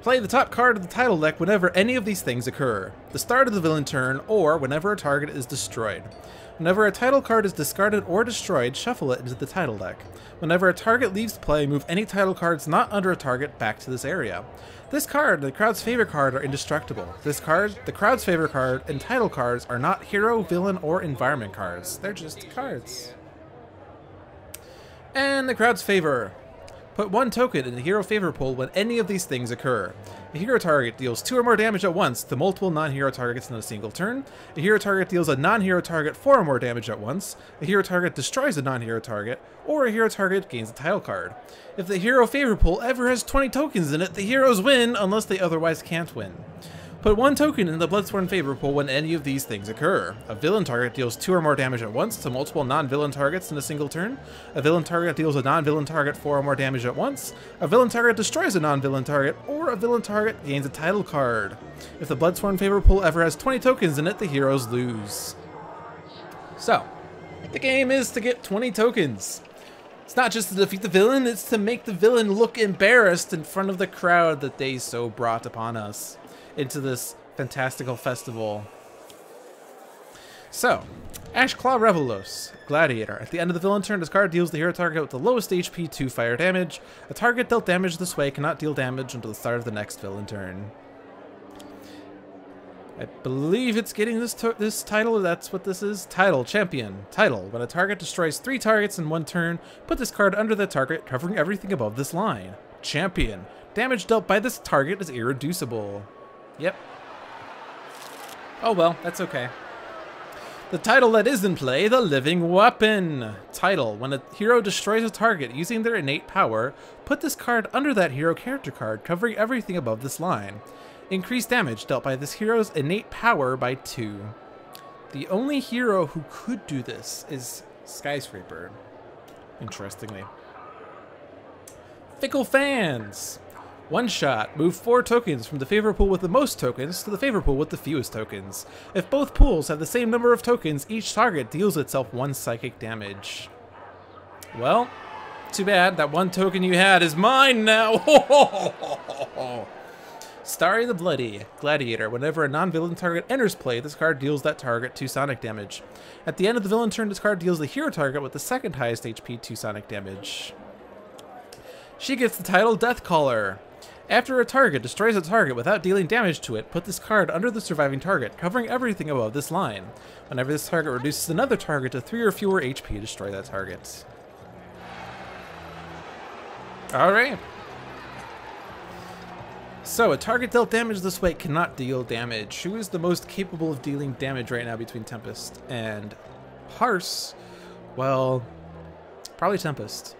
Play the top card of the title deck whenever any of these things occur. The start of the villain turn, or whenever a target is destroyed. Whenever a title card is discarded or destroyed, shuffle it into the title deck. Whenever a target leaves play, move any title cards not under a target back to this area. This card, the crowd's favorite card, are indestructible. This card, the crowd's favorite card, and title cards are not hero, villain, or environment cards. They're just cards. And the crowd's favor. Put 1 token in the hero favor pool when any of these things occur. A hero target deals 2 or more damage at once to multiple non-hero targets in a single turn. A hero target deals a non-hero target 4 or more damage at once. A hero target destroys a non-hero target, or a hero target gains a title card. If the hero favor pool ever has 20 tokens in it, the heroes win unless they otherwise can't win. Put 1 token in the Bloodsworn favor pool when any of these things occur. A villain target deals 2 or more damage at once to multiple non-villain targets in a single turn. A villain target deals a non-villain target 4 or more damage at once. A villain target destroys a non-villain target, or a villain target gains a title card. If the Bloodsworn favor pool ever has 20 tokens in it, the heroes lose. So, the game is to get 20 tokens. It's not just to defeat the villain, it's to make the villain look embarrassed in front of the crowd that they so brought upon us into this fantastical festival. So, Ashclaw Revelos, Gladiator. At the end of the villain turn, this card deals the hero target with the lowest HP 2 fire damage. A target dealt damage this way cannot deal damage until the start of the next villain turn. I believe it's getting this title. That's what this is. Title, Champion. Title. When a target destroys 3 targets in 1 turn, put this card under the target, covering everything above this line. Champion. Damage dealt by this target is irreducible. Yep. Oh well, that's okay. The title that is in play, the Living Weapon. Title. When a hero destroys a target using their innate power, put this card under that hero character card, covering everything above this line. Increase damage dealt by this hero's innate power by 2. The only hero who could do this is Skyscraper, interestingly. Fickle Fans. 1 shot. Move 4 tokens from the favor pool with the most tokens to the favor pool with the fewest tokens. If both pools have the same number of tokens, each target deals itself 1 psychic damage. Well, too bad. That 1 token you had is mine now. Starry the Bloody, Gladiator. Whenever a non-villain target enters play, this card deals that target 2 sonic damage. At the end of the villain turn, this card deals the hero target with the second highest HP 2 sonic damage. She gets the title Deathcaller. After a target destroys a target without dealing damage to it, put this card under the surviving target, covering everything above this line. Whenever this target reduces another target to 3 or fewer HP, destroy that target. Alright. So, a target dealt damage this way cannot deal damage. Who is the most capable of dealing damage right now between Tempest and Parse? Well, probably Tempest.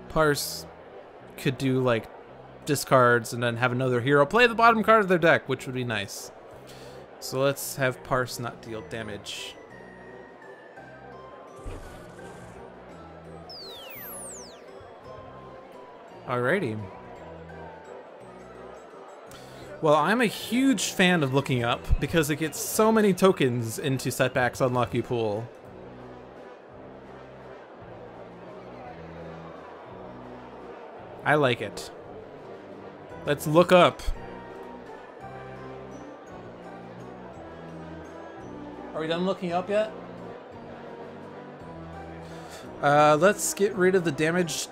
Parse could do like discards and then have another hero play the bottom card of their deck, which would be nice. So let's have Parse not deal damage. Alrighty. Well, I'm a huge fan of looking up because it gets so many tokens into Setback's unlucky pool. I like it. Let's look up. Are we done looking up yet? Let's get rid of the damage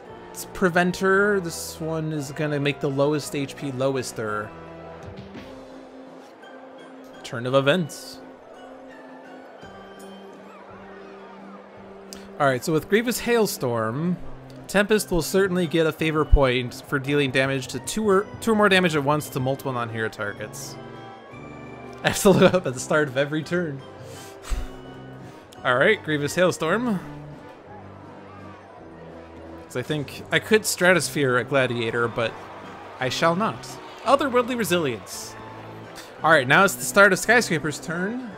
preventer. This one is gonna make the lowest HP lowester. Turn of events. Alright, so with Grievous Hailstorm, Tempest will certainly get a favor point for dealing damage to two or more damage at once to multiple non-hero targets. I have to look up at the start of every turn. Alright, Grievous Hailstorm. So I think I could Stratosphere a Gladiator, but I shall not. Otherworldly Resilience. Alright, now it's the start of Skyscraper's turn.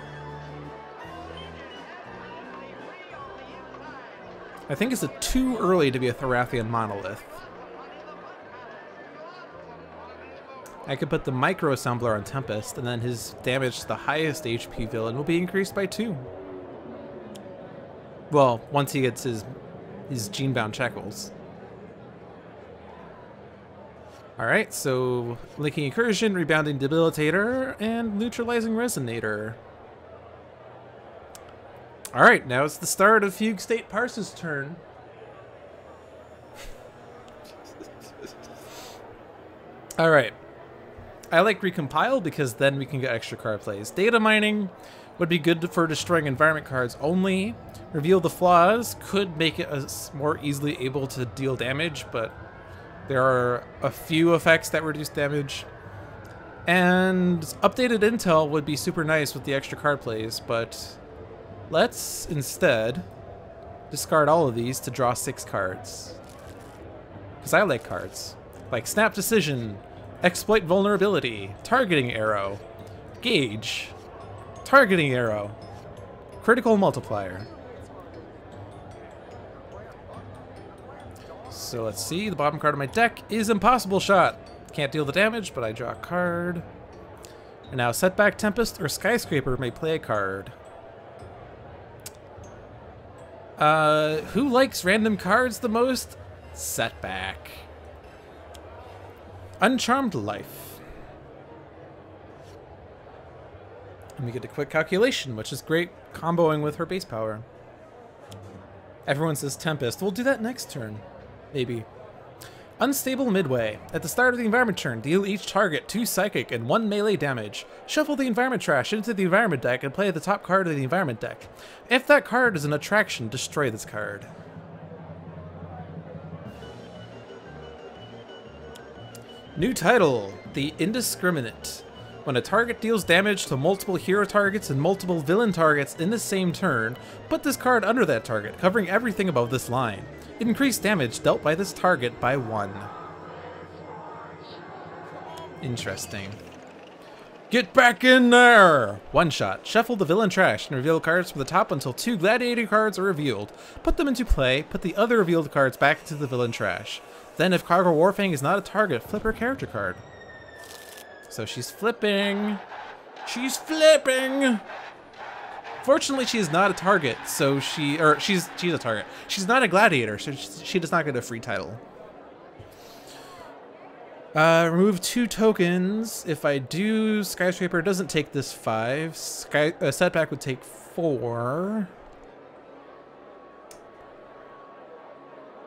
I think it's too early to be a Thorathian Monolith. I could put the Micro Assembler on Tempest, and then his damage to the highest HP villain will be increased by 2. Well, once he gets his Genebound Shackles. Alright, so Linking Incursion, Rebounding Debilitator, and Neutralizing Resonator. Alright, now it's the start of Fugue State Parse's turn. Alright. I like Recompile because then we can get extra card plays. Data Mining would be good for destroying environment cards only. Reveal the Flaws could make it more easily able to deal damage, but there are a few effects that reduce damage. And Updated Intel would be super nice with the extra card plays, but let's instead discard all of these to draw 6 cards. Because I like cards. Like Snap Decision, Exploit Vulnerability, Targeting Arrow, Gauge, Targeting Arrow, Critical Multiplier. So let's see, the bottom card of my deck is Impossible Shot. Can't deal the damage, but I draw a card. And now Setback, Tempest, or Skyscraper may play a card. Who likes random cards the most? Setback. Uncharmed Life. And we get a quick calculation, which is great comboing with her base power. Everyone says Tempest. We'll do that next turn. Maybe. Unstable Midway. At the start of the environment turn, deal each target 2 psychic and 1 melee damage. Shuffle the environment trash into the environment deck and play the top card of the environment deck. If that card is an attraction, destroy this card. New title, The Indiscriminate. When a target deals damage to multiple hero targets and multiple villain targets in the same turn, put this card under that target, covering everything above this line. Increase damage dealt by this target by 1. Interesting. Get back in there! One shot. Shuffle the villain trash and reveal cards from the top until 2 gladiator cards are revealed. Put them into play, put the other revealed cards back into the villain trash. Then if Kaargra Warfang is not a target, flip her character card. So she's flipping. She's flipping! Fortunately, she is not a target, so she's a target. She's not a gladiator, so she does not get a free title. Remove 2 tokens. If I do, Skyscraper doesn't take this 5. Setback would take 4.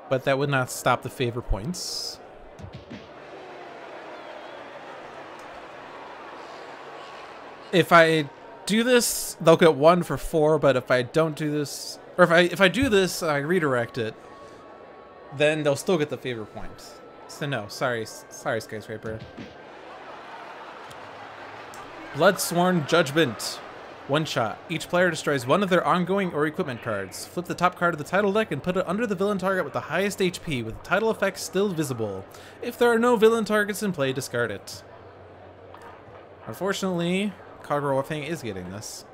But that would not stop the favor points. If I do this, they'll get 1 for 4, but if I don't do this, or if I do this, I redirect it, then they'll still get the favor point. So no, sorry Skyscraper. Bloodsworn Judgment. 1 shot. Each player destroys 1 of their ongoing or equipment cards. Flip the top card of the title deck and put it under the villain target with the highest HP, with the title effect still visible. If there are no villain targets in play, discard it. Unfortunately, Kaargra Warfang is getting this.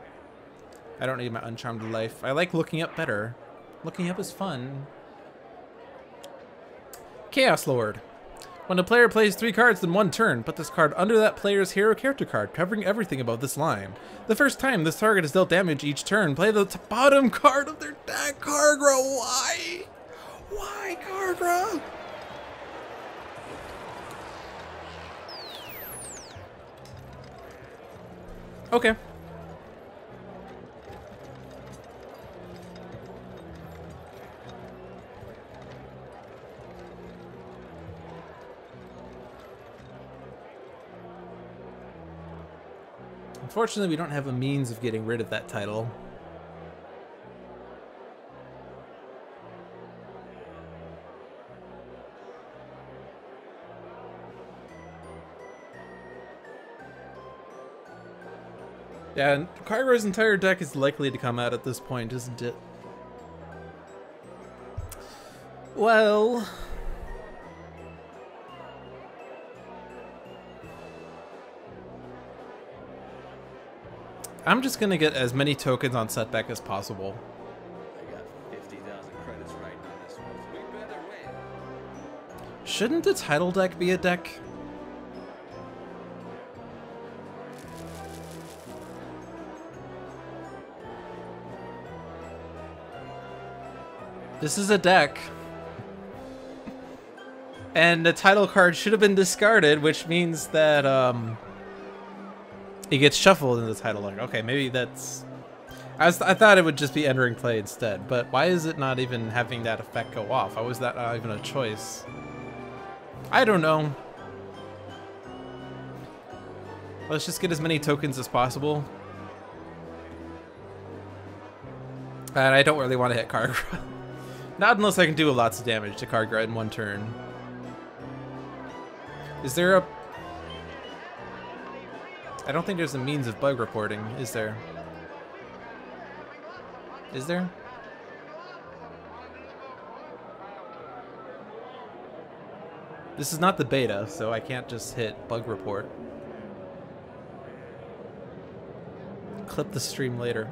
I don't need my Uncharmed Life. I like looking up better. Looking up is fun. Chaos Lord. When a player plays 3 cards in 1 turn, put this card under that player's hero character card, covering everything above this line. The first time this target is dealt damage each turn, play the bottom card of their deck. Kaargra, why? Why, Kaargra? Okay. Unfortunately, we don't have a means of getting rid of that title. Yeah, and Kaargra's entire deck is likely to come out at this point, isn't it? Well... I'm just gonna get as many tokens on Setback as possible. I got 50,000 credits right on this one, so we better win. Shouldn't the title deck be a deck? This is a deck. And the title card should have been discarded, which means that, it gets shuffled in the title deck. Okay, maybe that's... I thought it would just be entering play instead, but why is it not even having that effect go off? How is that not even a choice? I don't know. Let's just get as many tokens as possible. And I don't really want to hit Kaargra. Not unless I can do lots of damage to Kaargra in one turn. Is there a... I don't think there's a means of bug reporting, is there? Is there? This is not the beta, so I can't just hit bug report. Clip the stream later.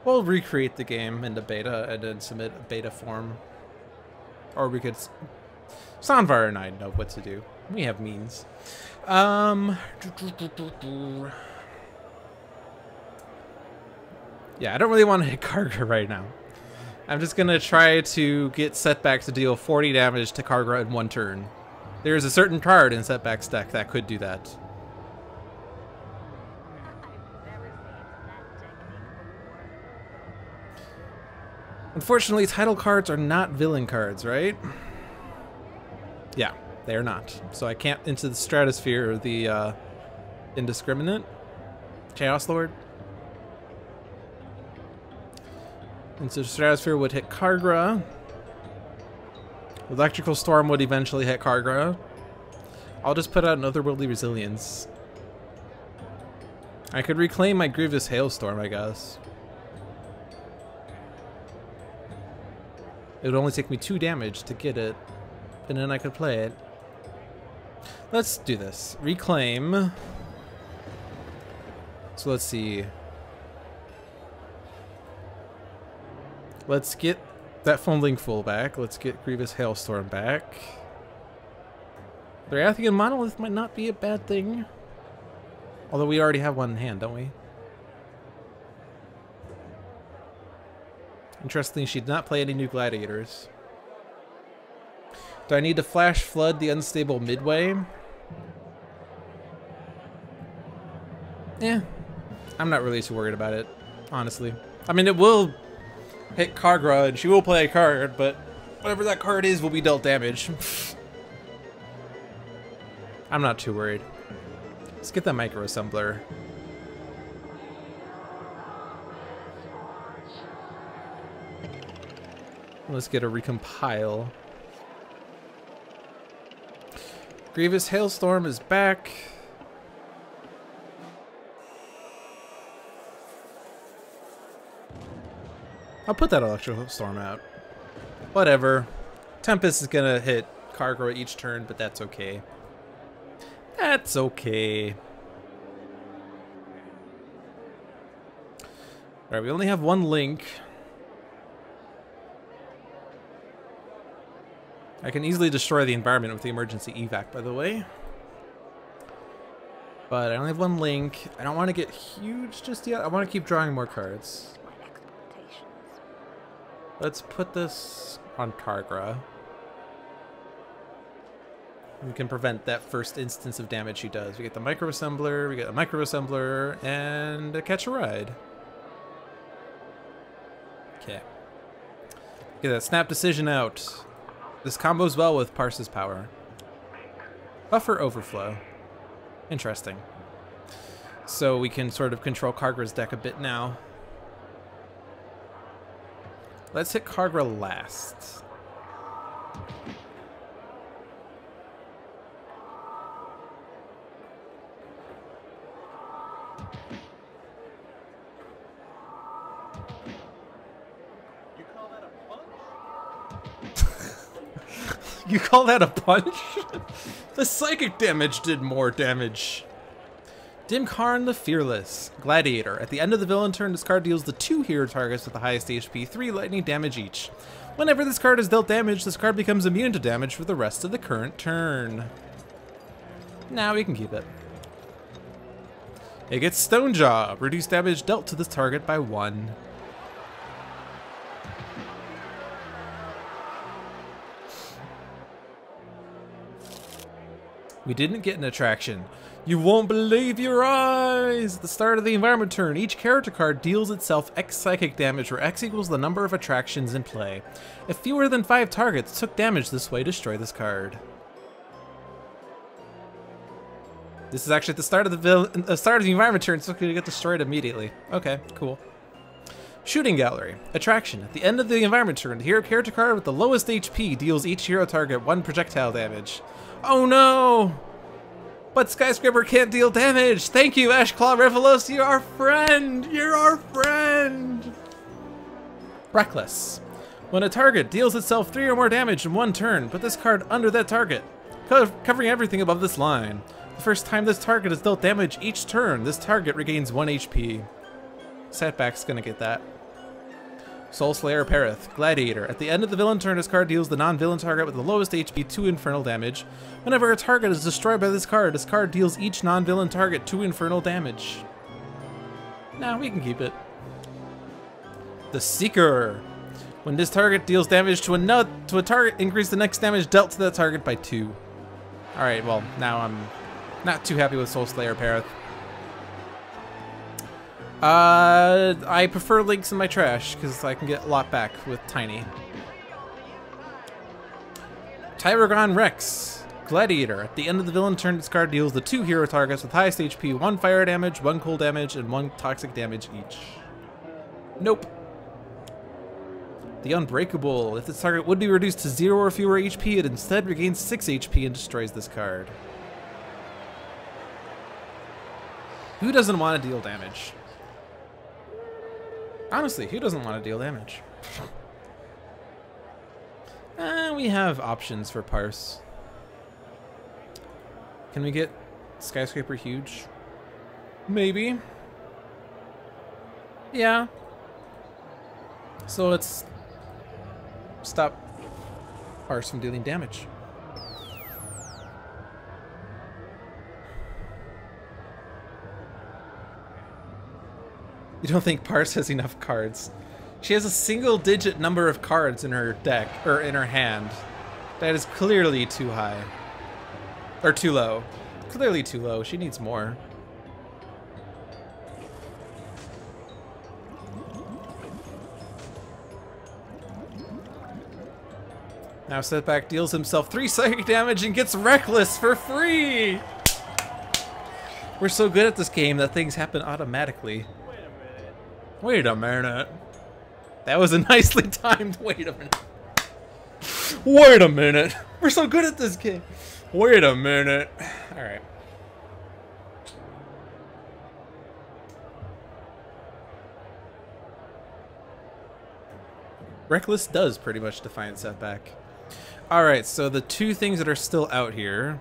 We'll recreate the game into beta and then submit a beta form. Or we could... Sanvar and I know what to do. We have means. Yeah, I don't really want to hit Kaargra right now. I'm just gonna try to get Setback to deal 40 damage to Kaargra in one turn. There's a certain card in Setback's deck that could do that. Unfortunately, title cards are not villain cards, right? Yeah, they are not. So I can't into the Stratosphere or the Indiscriminate. Chaos Lord. Into the Stratosphere would hit Kaargra. Electrical Storm would eventually hit Kaargra. I'll just put out an Otherworldly Resilience. I could reclaim my Grievous Hailstorm, I guess. It would only take me 2 damage to get it, and then I could play it. Let's do this. Reclaim. So let's see. Let's get that Fumbling Fool back. Let's get Grievous Hailstorm back. The Rathian Monolith might not be a bad thing. Although we already have one in hand, don't we? Interestingly, she did not play any new gladiators. Do I need to Flash Flood the Unstable Midway? Yeah. I'm not really too worried about it, honestly. I mean, it will hit Kaargra and she will play a card, but whatever that card is will be dealt damage. I'm not too worried. Let's get that Micro Assembler. Let's get a Recompile. Grievous Hailstorm is back. I'll put that Electro Storm out. Whatever. Tempest is gonna hit Kaargra each turn, but that's okay. That's okay. Alright, we only have one link. I can easily destroy the environment with the emergency evac, by the way. But I only have one link. I don't want to get huge just yet. I want to keep drawing more cards. Let's put this on Kaargra. We can prevent that first instance of damage she does. We get the Micro Assembler, we get a Micro Assembler, and a Catch a Ride. Okay. Get that Snap Decision out. This combos well with Parse's power. Buffer Overflow. Interesting. So we can sort of control Kaargra's deck a bit now. Let's hit Kaargra last. You call that a punch? The psychic damage did more damage. Dimkarn the Fearless. Gladiator. At the end of the villain turn, this card deals the 2 hero targets with the highest HP 3 lightning damage each. Whenever this card is dealt damage, this card becomes immune to damage for the rest of the current turn. Now we can keep it. It gets Stonejaw. Reduce damage dealt to this target by 1. We didn't get an attraction. You won't believe your eyes! At the start of the environment turn, each character card deals itself X psychic damage, where X equals the number of attractions in play. If fewer than 5 targets took damage this way, destroy this card. This is actually at the start of the environment turn, so it's gonna get destroyed immediately. Okay, cool. Shooting Gallery. Attraction. At the end of the environment turn, the hero character card with the lowest HP deals each hero target 1 projectile damage. Oh no! But Skyscraper can't deal damage! Thank you, Ashclaw Revelos, you're our friend! You're our friend! Reckless. When a target deals itself 3 or more damage in 1 turn, put this card under that target, covering everything above this line. The first time this target is dealt damage each turn, this target regains 1 HP. Setback's gonna get that. Soulslayer Perith. Gladiator. At the end of the villain turn, this card deals the non-villain target with the lowest HP 2 infernal damage. Whenever a target is destroyed by this card deals each non-villain target 2 infernal damage. Now we can keep it. The Seeker. When this target deals damage to a target, increase the next damage dealt to that target by 2. Alright, well, now I'm not too happy with Soulslayer Perith. I prefer links in my trash, because I can get a lot back with Tiny. Tyragon Rex. Gladiator. At the end of the villain turn, this card deals the 2 hero targets with highest HP 1 fire damage, 1 cold damage, and 1 toxic damage each. Nope. The Unbreakable. If this target would be reduced to 0 or fewer HP, it instead regains 6 HP and destroys this card. Who doesn't want to deal damage? Honestly, who doesn't want to deal damage? We have options for Parse. Can we get Skyscraper huge? Maybe. Yeah. So let's stop Parse from dealing damage. You don't think Parse has enough cards? She has a single-digit number of cards in her deck, or in her hand. That is clearly too high. Or too low. Clearly too low. She needs more. Now Setback deals himself 3 psychic damage and gets Reckless for free! We're so good at this game that things happen automatically. Wait a minute. That was a nicely timed wait a minute. Wait a minute. We're so good at this game. Wait a minute. Alright. Reckless does pretty much define Setback. Alright, so the 2 things that are still out here.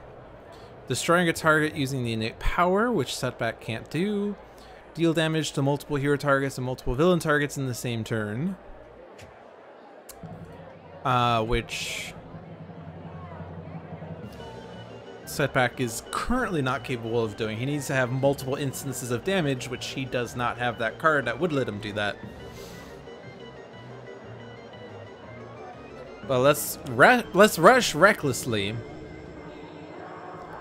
Destroying a target using the innate power, which Setback can't do. Deal damage to multiple hero targets and multiple villain targets in the same turn. Which Setback is currently not capable of doing. He needs to have multiple instances of damage, which he does not have that card that would let him do that. But let's rush recklessly.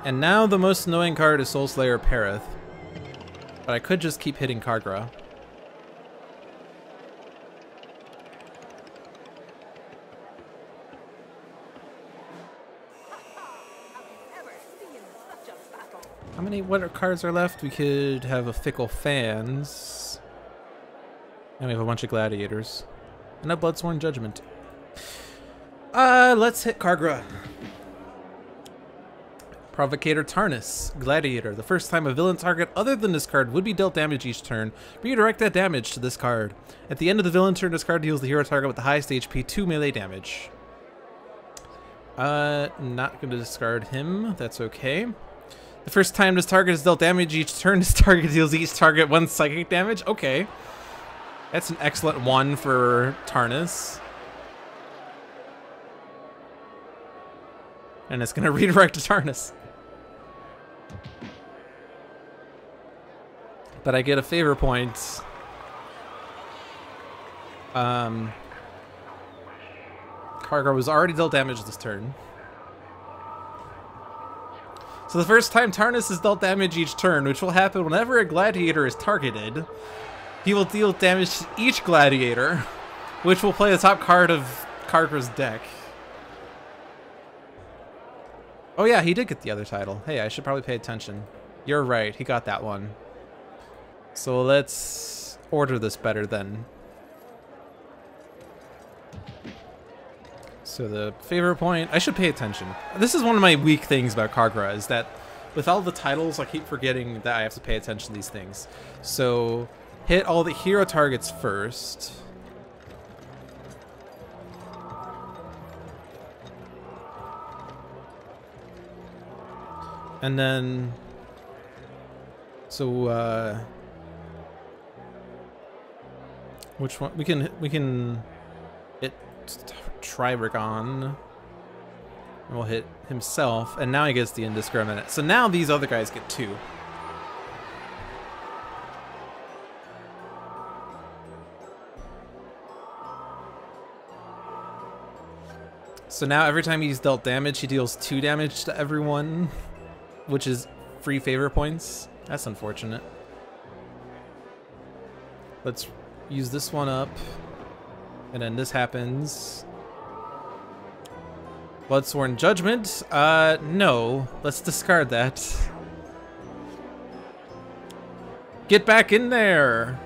And now the most annoying card is Soulslayer Perith. But I could just keep hitting Kaargra. How many cards are left? We could have a Fickle Fans. And we have a bunch of Gladiators. And a Bloodsworn Judgment. Let's hit Kaargra. Provocator Tarnus, Gladiator. The first time a villain target other than this card would be dealt damage each turn, redirect that damage to this card. At the end of the villain turn, this card deals the hero target with the highest HP 2 melee damage. Not going to discard him. That's okay. The first time this target is dealt damage each turn, this target deals each target 1 psychic damage. Okay. That's an excellent one for Tarnus. And it's going to redirect to Tarnus. But I get a favor point. Kaargra was already dealt damage this turn. So the first time Tarnus is dealt damage each turn, which will happen whenever a gladiator is targeted, he will deal damage to each gladiator, which will play the top card of Kaargra's deck. Oh yeah, he did get the other title. Hey, I should probably pay attention. You're right, he got that one. So let's order this better then. So the favor point, I should pay attention. This is one of my weak things about Kaargra, is that with all the titles, I keep forgetting that I have to pay attention to these things. So hit all the hero targets first. And then, so which one we can hit Tribergon, and we'll hit himself, and now he gets the indiscriminate. So now these other guys get 2. So now every time he's dealt damage, he deals 2 damage to everyone, which is free favor points. That's unfortunate. Let's use this one up. And then this happens. Bloodsworn Judgment? No. Let's discard that. Get back in there!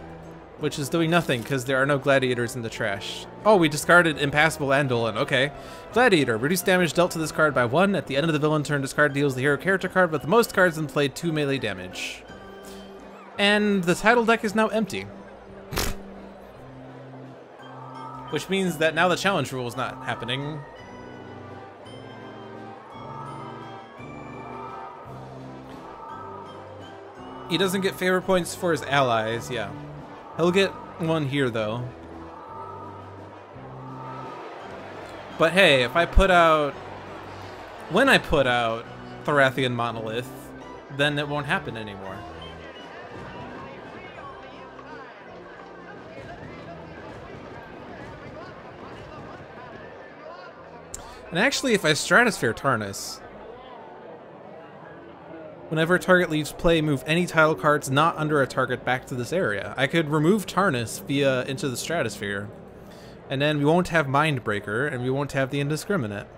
Which is doing nothing, because there are no gladiators in the trash. Oh, we discarded Impassable Andolin. Okay. Gladiator. Reduce damage dealt to this card by 1. At the end of the villain turn, this card deals the hero character card with the most cards in play 2 melee damage. And the title deck is now empty. Which means that now the challenge rule is not happening. He doesn't get favor points for his allies, yeah. He'll get one here, though. But hey, if I put out... When I put out Thorathian Monolith, then it won't happen anymore. And actually, if I Stratosphere Tarnus, whenever a target leaves play, move any title cards not under a target back to this area. I could remove Tarnus via into the Stratosphere, and then we won't have Mindbreaker, and we won't have the Indiscriminate.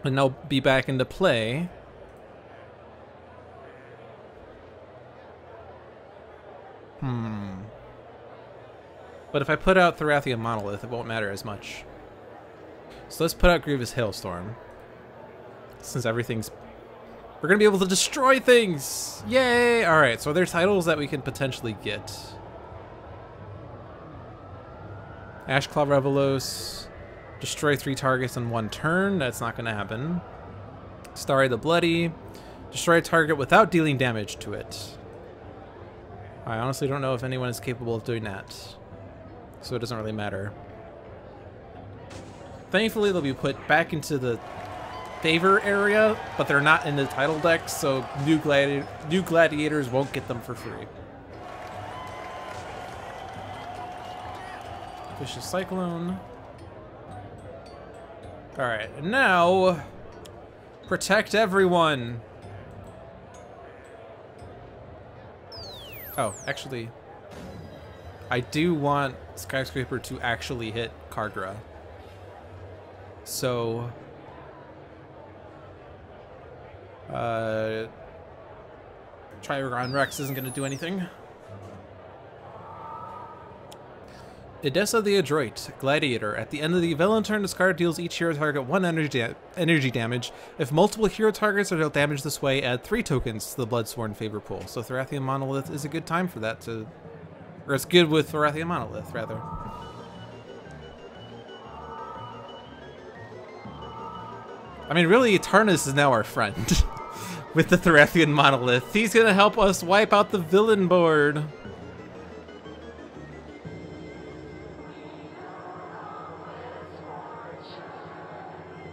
And they'll be back into play. But if I put out Thorathian Monolith, it won't matter as much. So let's put out Grievous Hailstorm. Since everything's... We're going to be able to destroy things! Yay! Alright, so there's titles that we can potentially get. Ashclaw Revelos. Destroy 3 targets in 1 turn. That's not going to happen. Starry the Bloody. Destroy a target without dealing damage to it. I honestly don't know if anyone is capable of doing that. So it doesn't really matter. Thankfully, they'll be put back into the favor area, but they're not in the title deck, so new gladiators won't get them for free. Vicious Cyclone. Alright, and now... Protect everyone! Oh, actually... I do want Skyscraper to actually hit Kaargra. So... Trigon Rex isn't going to do anything. Edessa the Adroit, Gladiator. At the end of the villain turn, this card deals each hero target 1 energy damage. If multiple hero targets are dealt damage this way, add 3 tokens to the Bloodsworn favor pool. So Thorathian Monolith is a good time for that to... Or it's good with Thorathian Monolith, rather. I mean, really, Tarnus is now our friend. With the Thorathian Monolith. He's gonna help us wipe out the villain board.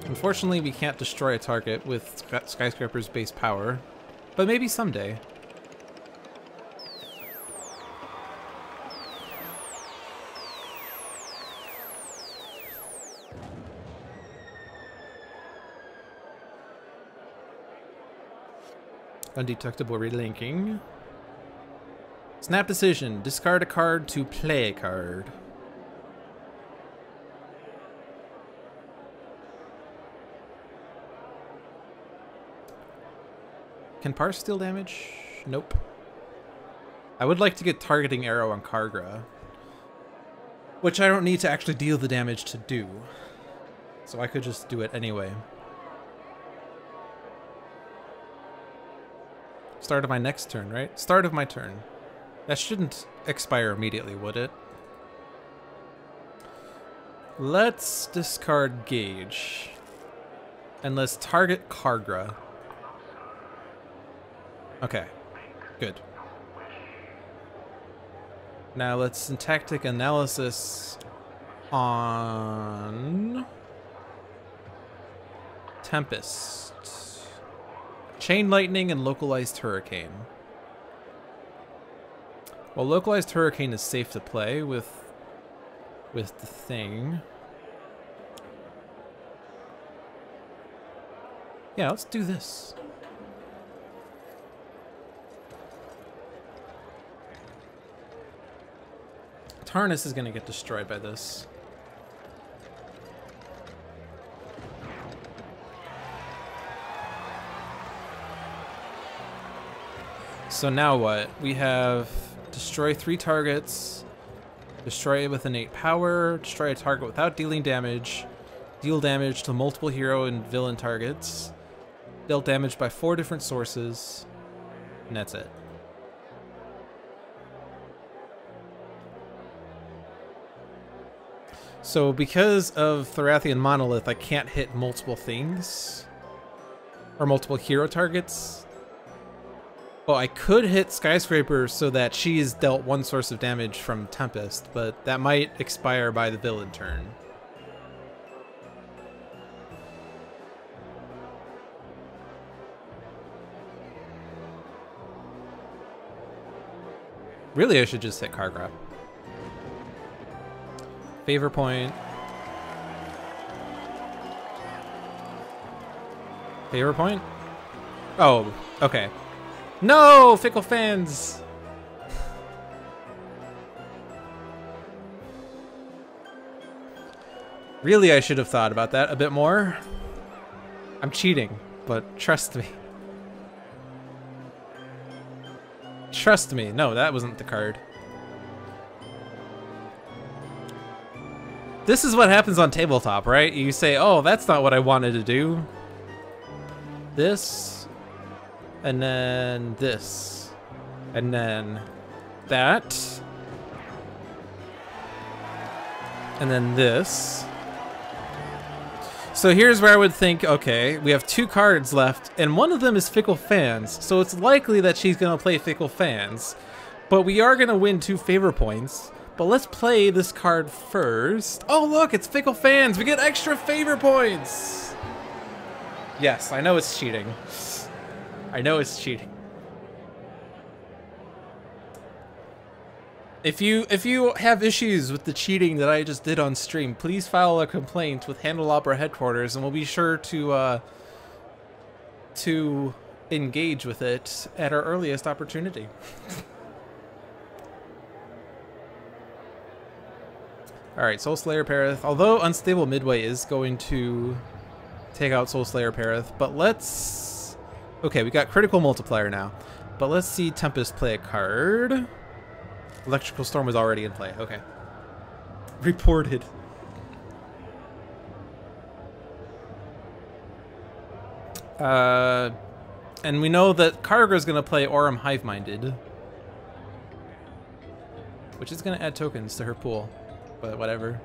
Unfortunately, we can't destroy a target with Skyscraper's base power, but maybe someday. Undetectable relinking. Snap decision. Discard a card to play a card. Can Parse steal damage? Nope. I would like to get Targeting Arrow on Kaargra, which I don't need to actually deal the damage to do. So I could just do it anyway. Start of my next turn, right? Start of my turn. That shouldn't expire immediately, would it? Let's discard Gauge. And let's target Kaargra. Okay, good. Now let's syntactic analysis on Tempest. Chain Lightning and Localized Hurricane. Well, Localized Hurricane is safe to play with the thing. Yeah, let's do this. Tarnus is going to get destroyed by this. So now what? We have destroy 3 targets, destroy it with innate power, destroy a target without dealing damage, deal damage to multiple hero and villain targets, dealt damage by 4 different sources, and that's it. So because of Thorathian Monolith, I can't hit multiple things. Or multiple hero targets. Well, I could hit Skyscraper so that she's dealt 1 source of damage from Tempest, but that might expire by the villain turn. Really, I should just hit Kaargra. Favor point. Favor point? Oh, okay. No, Fickle Fans! Really, I should have thought about that a bit more. I'm cheating, but trust me. Trust me. No, that wasn't the card. This is what happens on tabletop, right? You say, oh, that's not what I wanted to do. This, and then this, and then that, and then this. So here's where I would think, okay, we have 2 cards left, and one of them is Fickle Fans, so it's likely that she's gonna play Fickle Fans. But we are gonna win 2 favor points. But let's play this card first. Oh, look, it's Fickle Fans. We get extra favor points. Yes, I know it's cheating. I know it's cheating. If you have issues with the cheating that I just did on stream, please file a complaint with Handelabra headquarters, and we'll be sure to engage with it at our earliest opportunity. Alright, Soulslayer Perith. Although Unstable Midway is going to take out Soulslayer Perith, but let's... Okay, we got Critical Multiplier now. But let's see Tempest play a card. Electrical Storm was already in play. Okay. Reported. And we know that Kaargra is going to play Aurum Hive-Minded, which is going to add tokens to her pool, but whatever.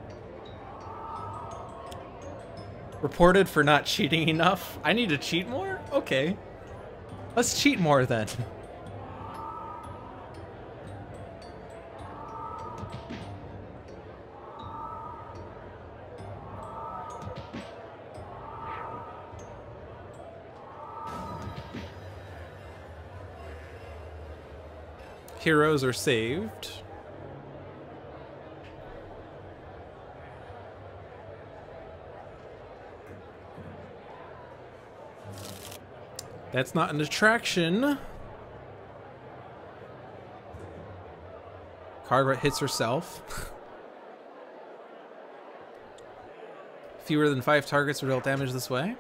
Reported for not cheating enough. I need to cheat more? Okay. Let's cheat more then. Heroes are saved. That's not an attraction. Kaargra hits herself. Fewer than 5 targets will deal damage this way.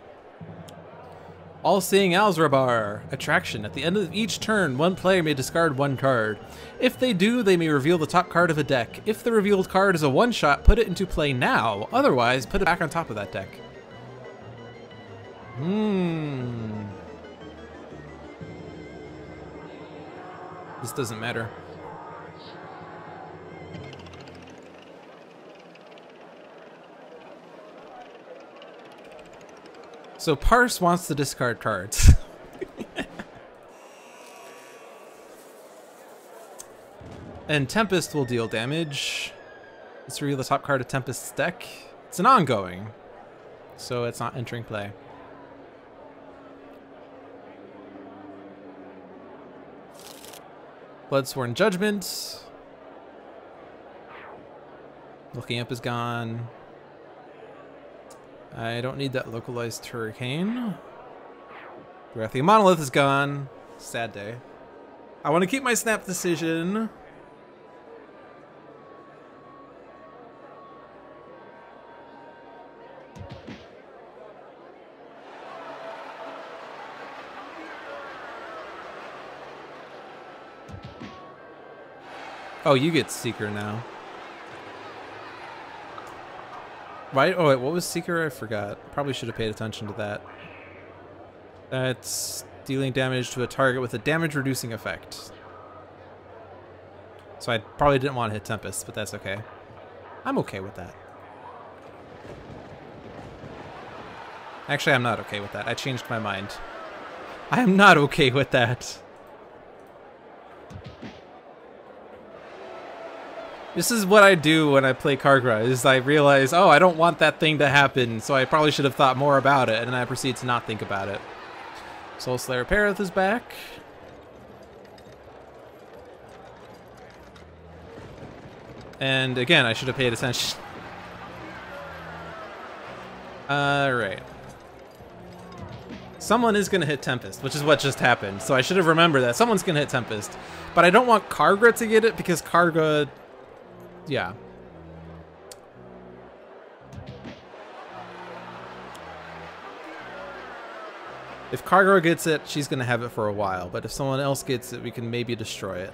All-Seeing Alzrabar. Attraction. At the end of each turn, one player may discard 1 card. If they do, they may reveal the top card of a deck. If the revealed card is a one-shot, put it into play now. Otherwise, put it back on top of that deck. This doesn't matter. So Parse wants to discard cards. And Tempest will deal damage. Let's reveal the top card of Tempest's deck. It's an ongoing, so it's not entering play. Bloodsworn Judgment. Looking Up is gone. I don't need that localized hurricane. Wrathian Monolith is gone. Sad day. I want to keep my snap decision. Oh, you get Seeker now. Right? Oh, wait, what was Seeker? I forgot. Probably should have paid attention to that. That's dealing damage to a target with a damage-reducing effect. So I probably didn't want to hit Tempest, but that's okay. I'm okay with that. Actually, I'm not okay with that. I changed my mind. I am not okay with that. This is what I do when I play Kaargra, is I realize, oh, I don't want that thing to happen, so I probably should have thought more about it, and then I proceed to not think about it. Soulslayer Perith is back. And again, I should have paid attention. Alright. Someone is going to hit Tempest, which is what just happened, so I should have remembered that. Someone's going to hit Tempest. But I don't want Kaargra to get it, because Kaargra... Yeah. If Kaargra gets it, she's gonna have it for a while, but if someone else gets it, we can maybe destroy it.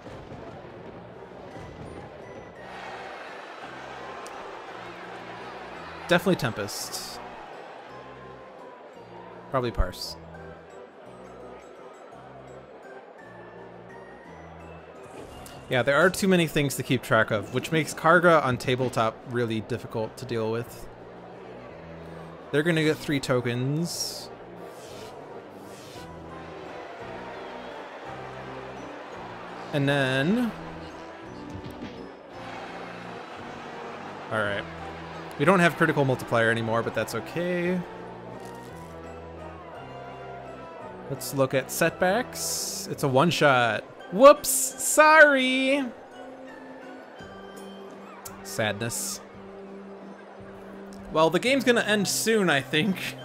Definitely Tempest. Probably Parse. Yeah, there are too many things to keep track of, which makes Kaargra on tabletop really difficult to deal with. They're gonna get 3 tokens. And then... Alright. We don't have critical multiplier anymore, but that's okay. Let's look at setbacks. It's a one-shot. Whoops! Sorry! Sadness. Well, the game's gonna end soon, I think.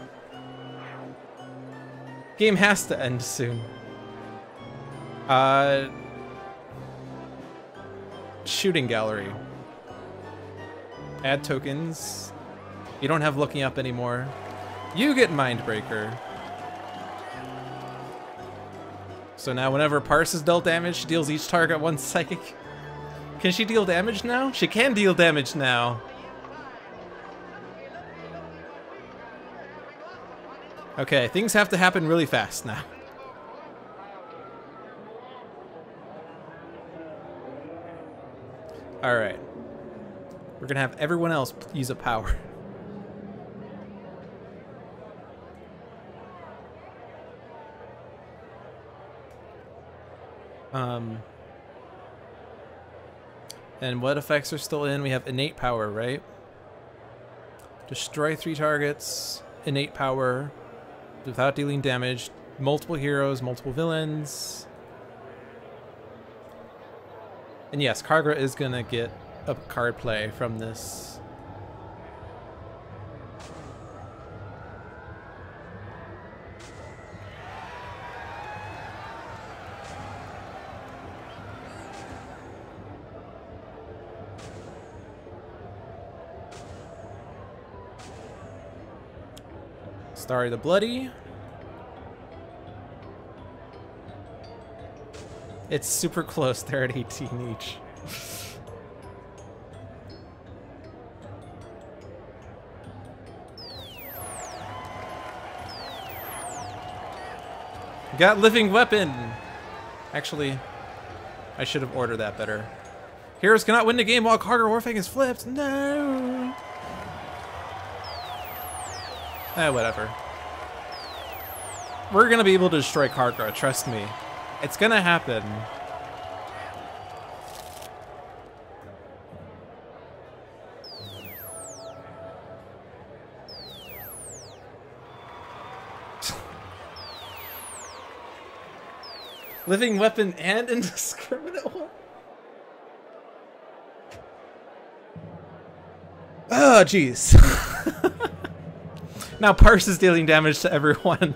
Game has to end soon. Shooting gallery. Add tokens. You don't have looking up anymore. You get Mindbreaker. So now whenever Parse is dealt damage, she deals each target 1 psychic. Can she deal damage now? She can deal damage now. Okay, things have to happen really fast now. Alright. We're gonna have everyone else use a power. And what effects are still in? We have innate power, right? Destroy 3 targets, innate power, without dealing damage, multiple heroes, multiple villains. And yes, Kaargra is gonna get a card play from this. Starry the Bloody. It's super close, they're at 18 each. Got Living Weapon! Actually, I should have ordered that better. Heroes cannot win the game while Kaargra Warfang is flipped. No! Whatever. We're gonna be able to destroy Kaargra, trust me. It's gonna happen. Living Weapon and Indiscriminate one? Oh, jeez. Now Parse is dealing damage to everyone.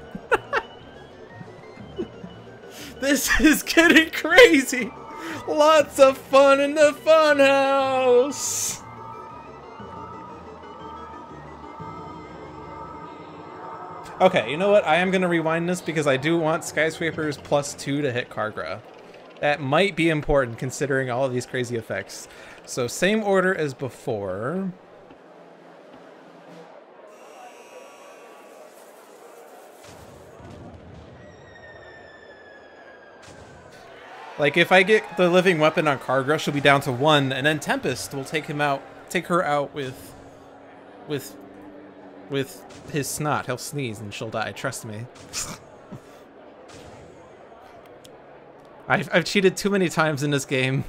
This is getting crazy. Lots of fun in the funhouse. Okay, you know what? I am going to rewind this because I do want Skyscrapers +2 to hit Kaargra. That might be important considering all of these crazy effects. So same order as before. Like if I get the Living Weapon on Kaargra, she'll be down to 1, and then Tempest will take her out with his snot. He'll sneeze and she'll die. Trust me. I've cheated too many times in this game.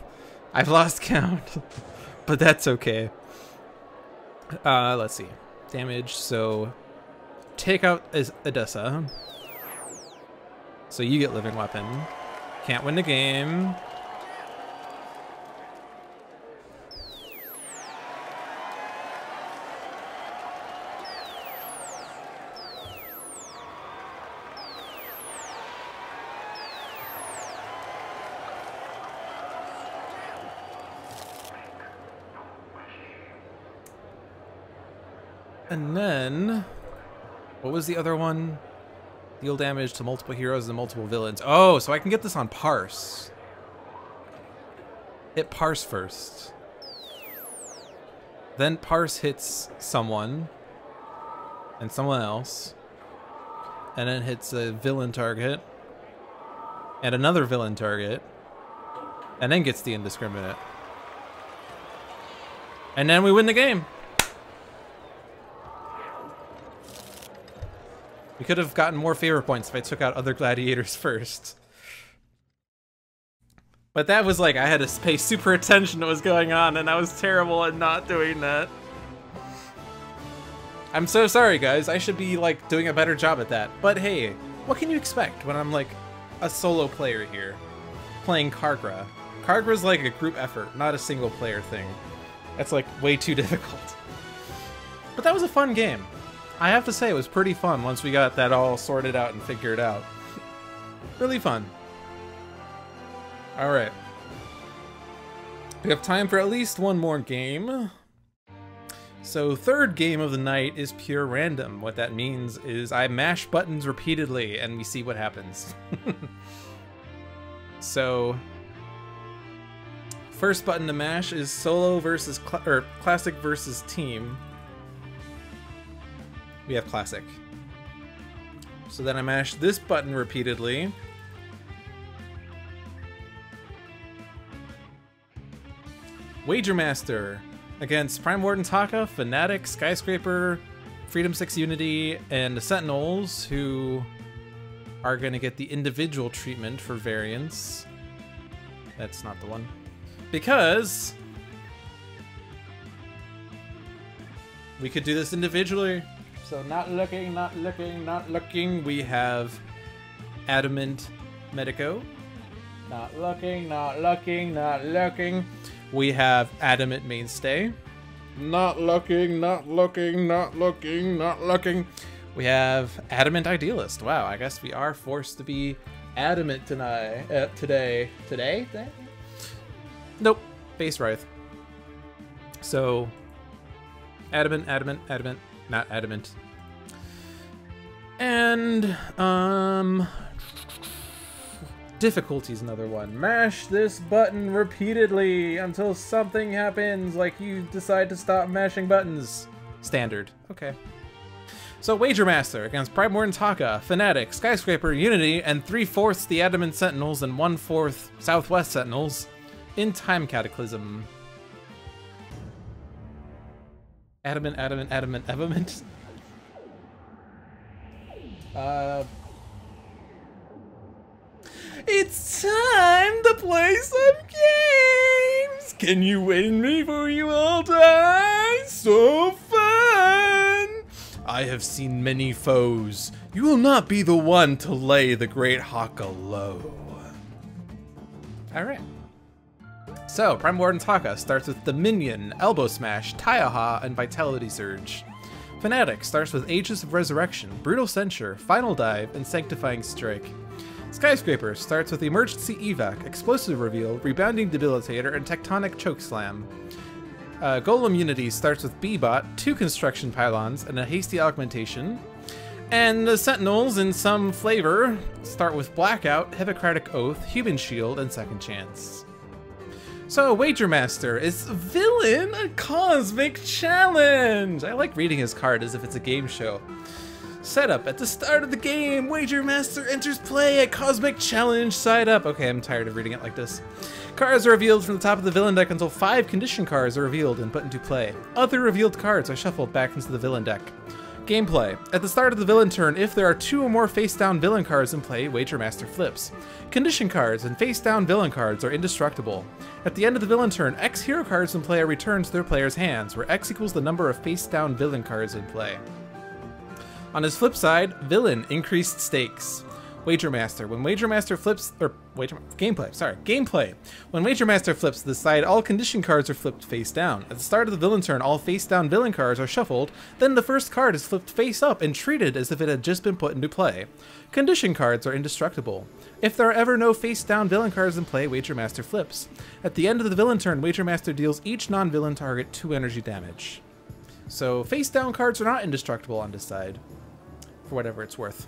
I've lost count, but that's okay. Let's see. Damage. So take out Edessa. So you get Living Weapon. Can't win the game. And then, what was the other one? Deal damage to multiple heroes and multiple villains. Oh, so I can get this on Parse. Hit Parse first. Then Parse hits someone. And someone else. And then hits a villain target. And another villain target. And then gets the indiscriminate. And then we win the game. We could have gotten more favor points if I took out other gladiators first. But that was like, I had to pay super attention to what was going on, and I was terrible at not doing that. I'm so sorry, guys. I should be like doing a better job at that. But hey, what can you expect when I'm like a solo player here, playing Kaargra? Kaargra's like a group effort, not a single player thing. That's like way too difficult. But that was a fun game. I have to say, it was pretty fun once we got that all sorted out and figured out. Really fun. Alright. We have time for at least one more game. So, third game of the night is pure random. What that means is I mash buttons repeatedly and we see what happens. So first button to mash is solo versus classic versus team. We have classic. So then I mash this button repeatedly. Wager Master against Prime Wardens Haka, Fanatic, Skyscraper, Freedom 6 Unity, and the Sentinels, who are going to get the individual treatment for variance. That's not the one. Because we could do this individually. So not looking, not looking, not looking. We have Adamant Medico. Not looking, not looking, not looking. We have Adamant Mainstay. Not looking, not looking, not looking, not looking. We have Adamant Idealist. Wow, I guess we are forced to be adamant tonight. Today? Nope. Base Wraith. So, Adamant, Adamant, Adamant, not Adamant. And, difficulty's another one. Mash this button repeatedly until something happens, like you decide to stop mashing buttons. Standard. Okay. So Wager Master against Prime Wardens Haka, Fanatic, Skyscraper, Unity, and 3/4 the Adamant Sentinels and 1/4 Southwest Sentinels in Time Cataclysm. Adamant, Adamant, Adamant, Adamant. It's time to play some games! Can you win me before you all die? So fun! I have seen many foes. You will not be the one to lay the great Haka low. Alright. So, Prime Wardens Haka starts with Dominion, Elbow Smash, Taiaha, and Vitality Surge. Fanatic starts with Aegis of Resurrection, Brutal Censure, Final Dive, and Sanctifying Strike. Skyscraper starts with Emergency Evac, Explosive Reveal, Rebounding Debilitator, and Tectonic Chokeslam. Golem Unity starts with B-Bot, 2 Construction Pylons, and a Hasty Augmentation. And the Sentinels, in some flavor, start with Blackout, Hippocratic Oath, Human Shield, and Second Chance. So, Wager Master is Villain, a Cosmic Challenge! I like reading his card as if it's a game show. Setup. At the start of the game, Wager Master enters play at Cosmic Challenge side up. Okay, I'm tired of reading it like this. Cards are revealed from the top of the villain deck until 5 condition cards are revealed and put into play. Other revealed cards are shuffled back into the villain deck. Gameplay. At the start of the villain turn, if there are 2 or more face-down villain cards in play, Wager Master flips. Condition cards and face-down villain cards are indestructible. At the end of the villain turn, X hero cards in play are returned to their player's hands, where X equals the number of face-down villain cards in play. On his flip side, Villain, increased stakes. Wager Master. When Wager Master flips, Gameplay. When Wager Master flips to the side, all condition cards are flipped face down. At the start of the villain turn, all face down villain cards are shuffled, then the first card is flipped face up and treated as if it had just been put into play. Condition cards are indestructible. If there are ever no face down villain cards in play, Wager Master flips. At the end of the villain turn, Wager Master deals each non-villain target 2 energy damage. So face down cards are not indestructible on this side, for whatever it's worth.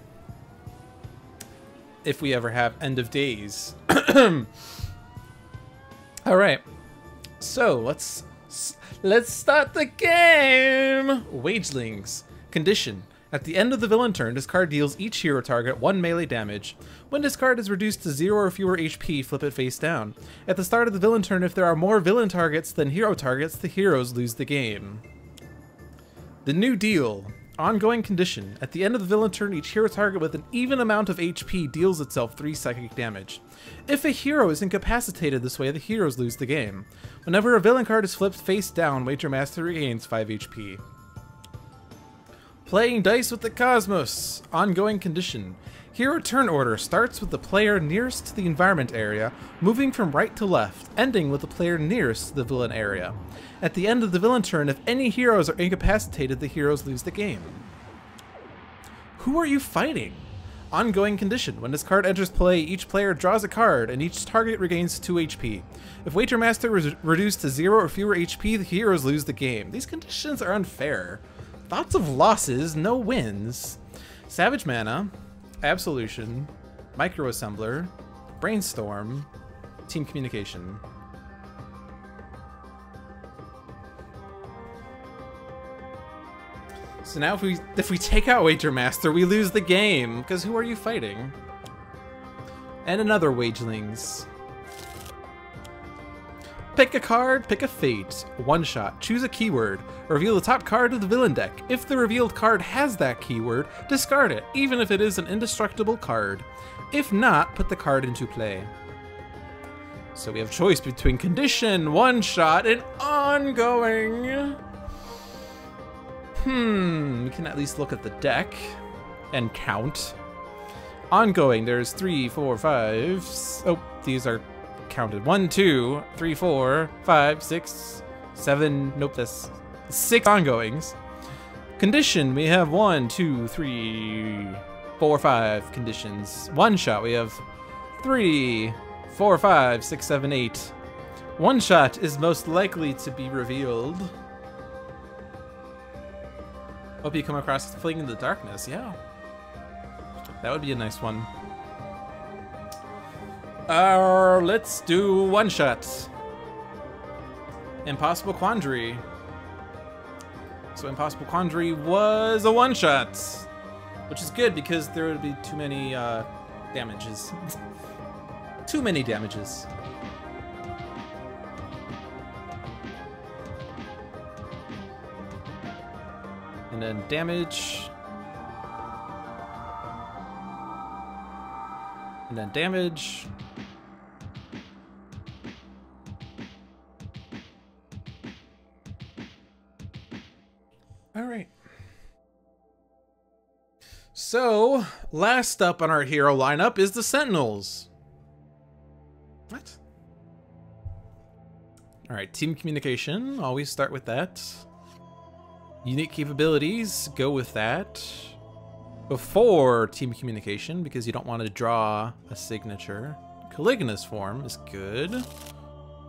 If we ever have end of days. All right, so let's start the game. Wagelings. Condition. At the end of the villain turn, this card deals each hero target 1 melee damage. When this card is reduced to 0 or fewer HP, flip it face down. At the start of the villain turn, if there are more villain targets than hero targets, the heroes lose the game. The New Deal. Ongoing condition. At the end of the villain turn, each hero target with an even amount of HP deals itself 3 psychic damage. If a hero is incapacitated this way, the heroes lose the game. Whenever a villain card is flipped face down, Wager Master regains 5 HP. Playing Dice with the Cosmos. Ongoing condition. Hero turn order starts with the player nearest to the environment area, moving from right to left, ending with the player nearest to the villain area. At the end of the villain turn, if any heroes are incapacitated, the heroes lose the game. Who are you fighting? Ongoing condition. When this card enters play, each player draws a card, and each target regains 2 HP. If Wager Master is reduced to 0 or fewer HP, the heroes lose the game. These conditions are unfair. Lots of losses, no wins. Savage Mana, Absolution, Microassembler, Brainstorm, team communication. So now if we take out Wager Master, we lose the game, because who are you fighting? And another Wagelings. Pick a card, pick a fate. One shot, choose a keyword. Reveal the top card of the villain deck. If the revealed card has that keyword, discard it, even if it is an indestructible card. If not, put the card into play. So we have choice between condition, one shot, and ongoing. We can at least look at the deck and count. Ongoing, there's 3, 4, 5. Oh, these are counted. 1, 2, 3, 4, 5, 6, 7. Nope, that's 6 ongoings. Condition, we have 1, 2, 3, 4, 5 conditions. One shot, we have 3, 4, 5, 6, 7, 8. One shot is most likely to be revealed. Hope you come across Fling in the Darkness, yeah. That would be a nice one. Let's do one shot. Impossible Quandary. So Impossible Quandary was a one shot, which is good because there would be too many damages. Too many damages. And then damage. And then damage. All right. So, last up on our hero lineup is the Sentinels. What? All right, team communication. Always start with that. Unique capabilities, go with that. Before team communication, because you don't want to draw a signature. Caligulous form is good.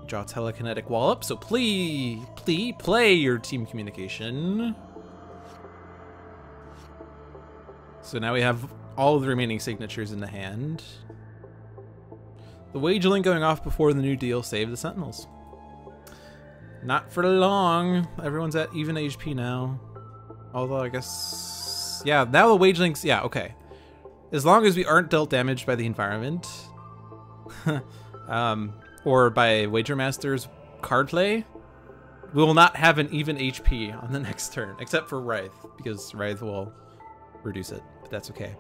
Draw telekinetic wallop, so please play your team communication. So now we have all of the remaining signatures in the hand. The Wageling going off before the new deal saved the Sentinels. Not for long. Everyone's at even HP now. Although I guess, yeah, now the Wagelings, yeah, okay. As long as we aren't dealt damage by the environment, or by Wager Master's card play, we will not have an even HP on the next turn, except for Wraith, because Wraith will reduce it, but that's okay.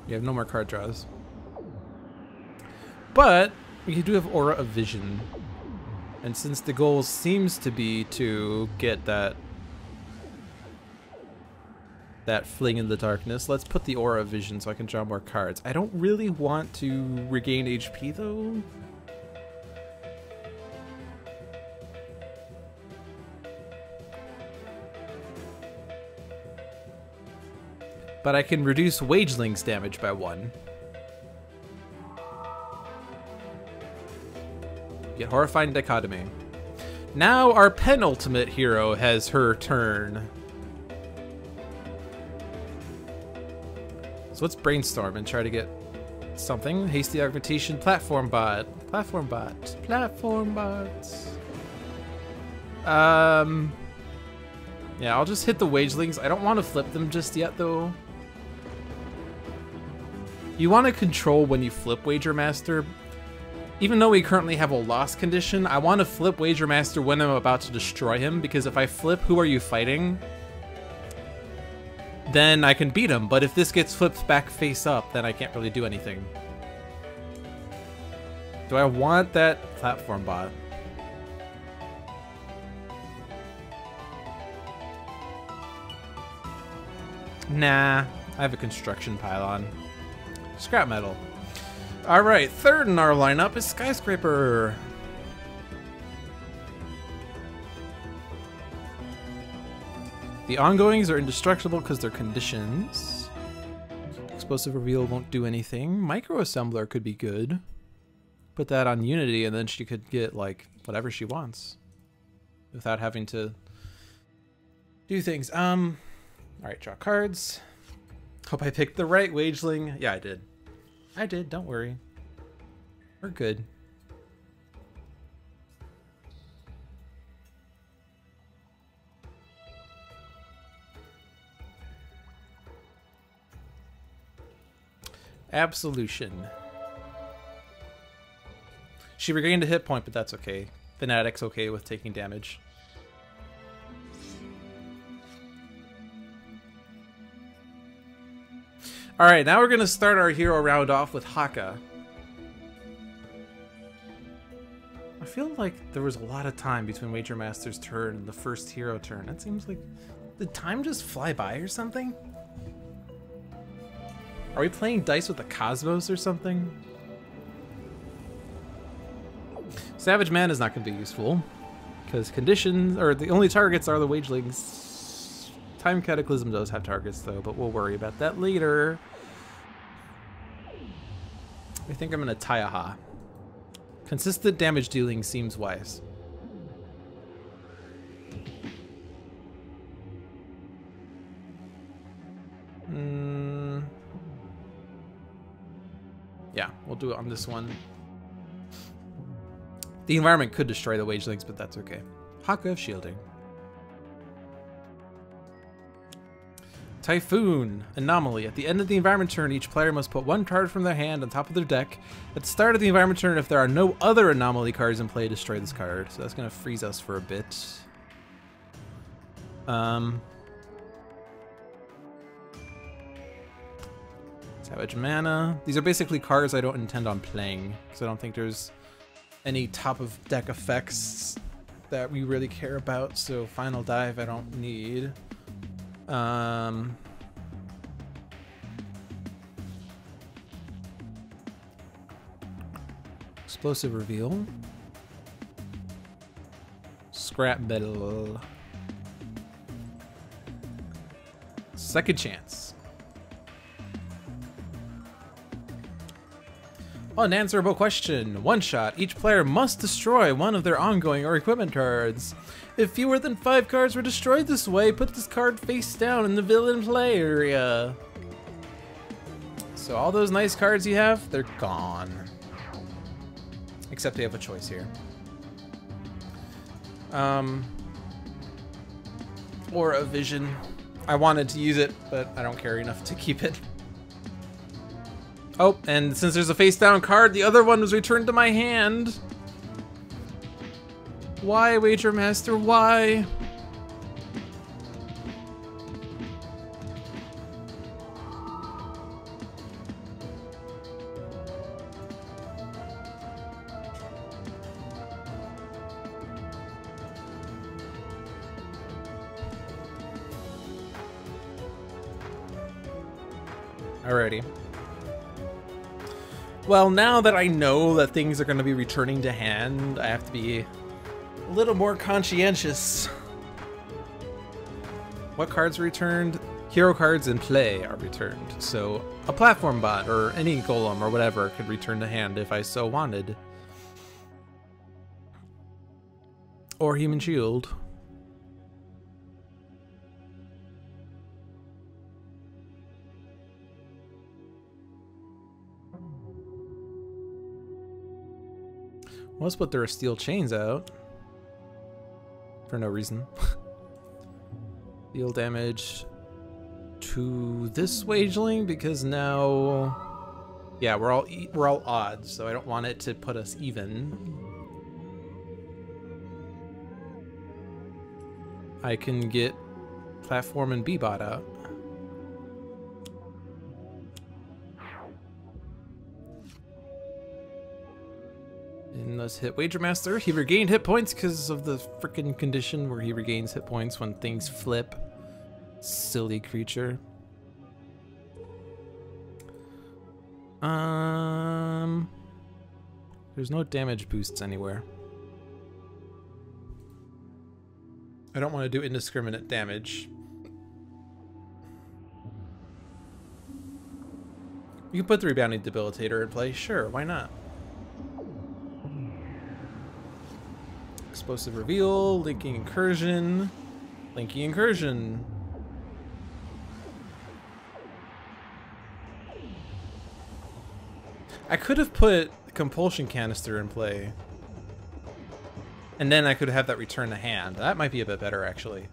You have no more card draws. But we do have Aura of Vision. And since the goal seems to be to get that Fling in the Darkness, let's put the Aura of Vision so I can draw more cards. I don't really want to regain HP though. But I can reduce Wageling's damage by 1. Get Horrifying Dichotomy. Now our penultimate hero has her turn. So let's brainstorm and try to get something. Hasty Augmentation, Platform Bot. Platform Bot. Platform Bots. Yeah, I'll just hit the Wagelings. I don't want to flip them just yet though. You want to control when you flip Wager Master. Even though we currently have a loss condition, I want to flip Wager Master when I'm about to destroy him, because if I flip Who Are You Fighting, then I can beat him. But if this gets flipped back face up, then I can't really do anything. Do I want that Platform Bot? Nah, I have a Construction Pylon. Scrap Metal. Alright, third in our lineup is Skyscraper. The ongoings are indestructible because they're conditions. Explosive Reveal won't do anything. Micro Assembler could be good. Put that on Unity and then she could get like whatever she wants without having to Do things. Alright, draw cards. Hope I picked the right wageling. Yeah, I did. I did, don't worry. We're good. Absolution. She regained a hit point, but that's okay. Fanatic's okay with taking damage. Alright, now we're going to start our hero round off with Haka. I feel like there was a lot of time between Wager Master's turn and the first hero turn. It seems like... Did time just fly by or something? Are we playing dice with the cosmos or something? Savage Man is not going to be useful, because conditions, or the only targets are the wagelings. Time Cataclysm does have targets though, but we'll worry about that later. I think I'm going to Taiaha. Consistent damage dealing seems wise. Yeah, we'll do it on this one. The environment could destroy the wagelings, but that's okay. Haka of shielding. Typhoon. Anomaly. At the end of the environment turn, each player must put one card from their hand on top of their deck. At the start of the environment turn, if there are no other anomaly cards in play, destroy this card. So that's going to freeze us for a bit. Savage Mana. These are basically cards I don't intend on playing, because I don't think there's any top of deck effects that we really care about. So Final Dive I don't need. Explosive Reveal. Scrap Metal. Second Chance. Unanswerable question. One shot. Each player must destroy one of their ongoing or equipment cards. If fewer than 5 cards were destroyed this way, put this card face down in the villain play area. So all those nice cards you have, they're gone. Except they have a choice here. Or a vision. I wanted to use it, but I don't care enough to keep it. Oh, and since there's a face down card, the other one was returned to my hand. Why, Wager Master, why? Alrighty. Well, now that I know that things are going to be returning to hand, I have to be a little more conscientious. What cards are returned? Hero cards in play are returned. So a platform bot or any golem or whatever could return to hand if I so wanted. Or Human Shield. Let's put their steel chains out. For no reason. Deal damage to this wageling because now, yeah, we're all odds, so I don't want it to put us even. I can get platform and B-bot out. And let's hit Wager Master. He regained hit points because of the frickin' condition where he regains hit points when things flip. Silly creature. There's no damage boosts anywhere. I don't want to do indiscriminate damage. You can put the Rebounding Debilitator in play. Sure, why not? Explosive Reveal, Linking Incursion. Linky Incursion. I could have put Compulsion Canister in play. And then I could have that return to hand. That might be a bit better, actually.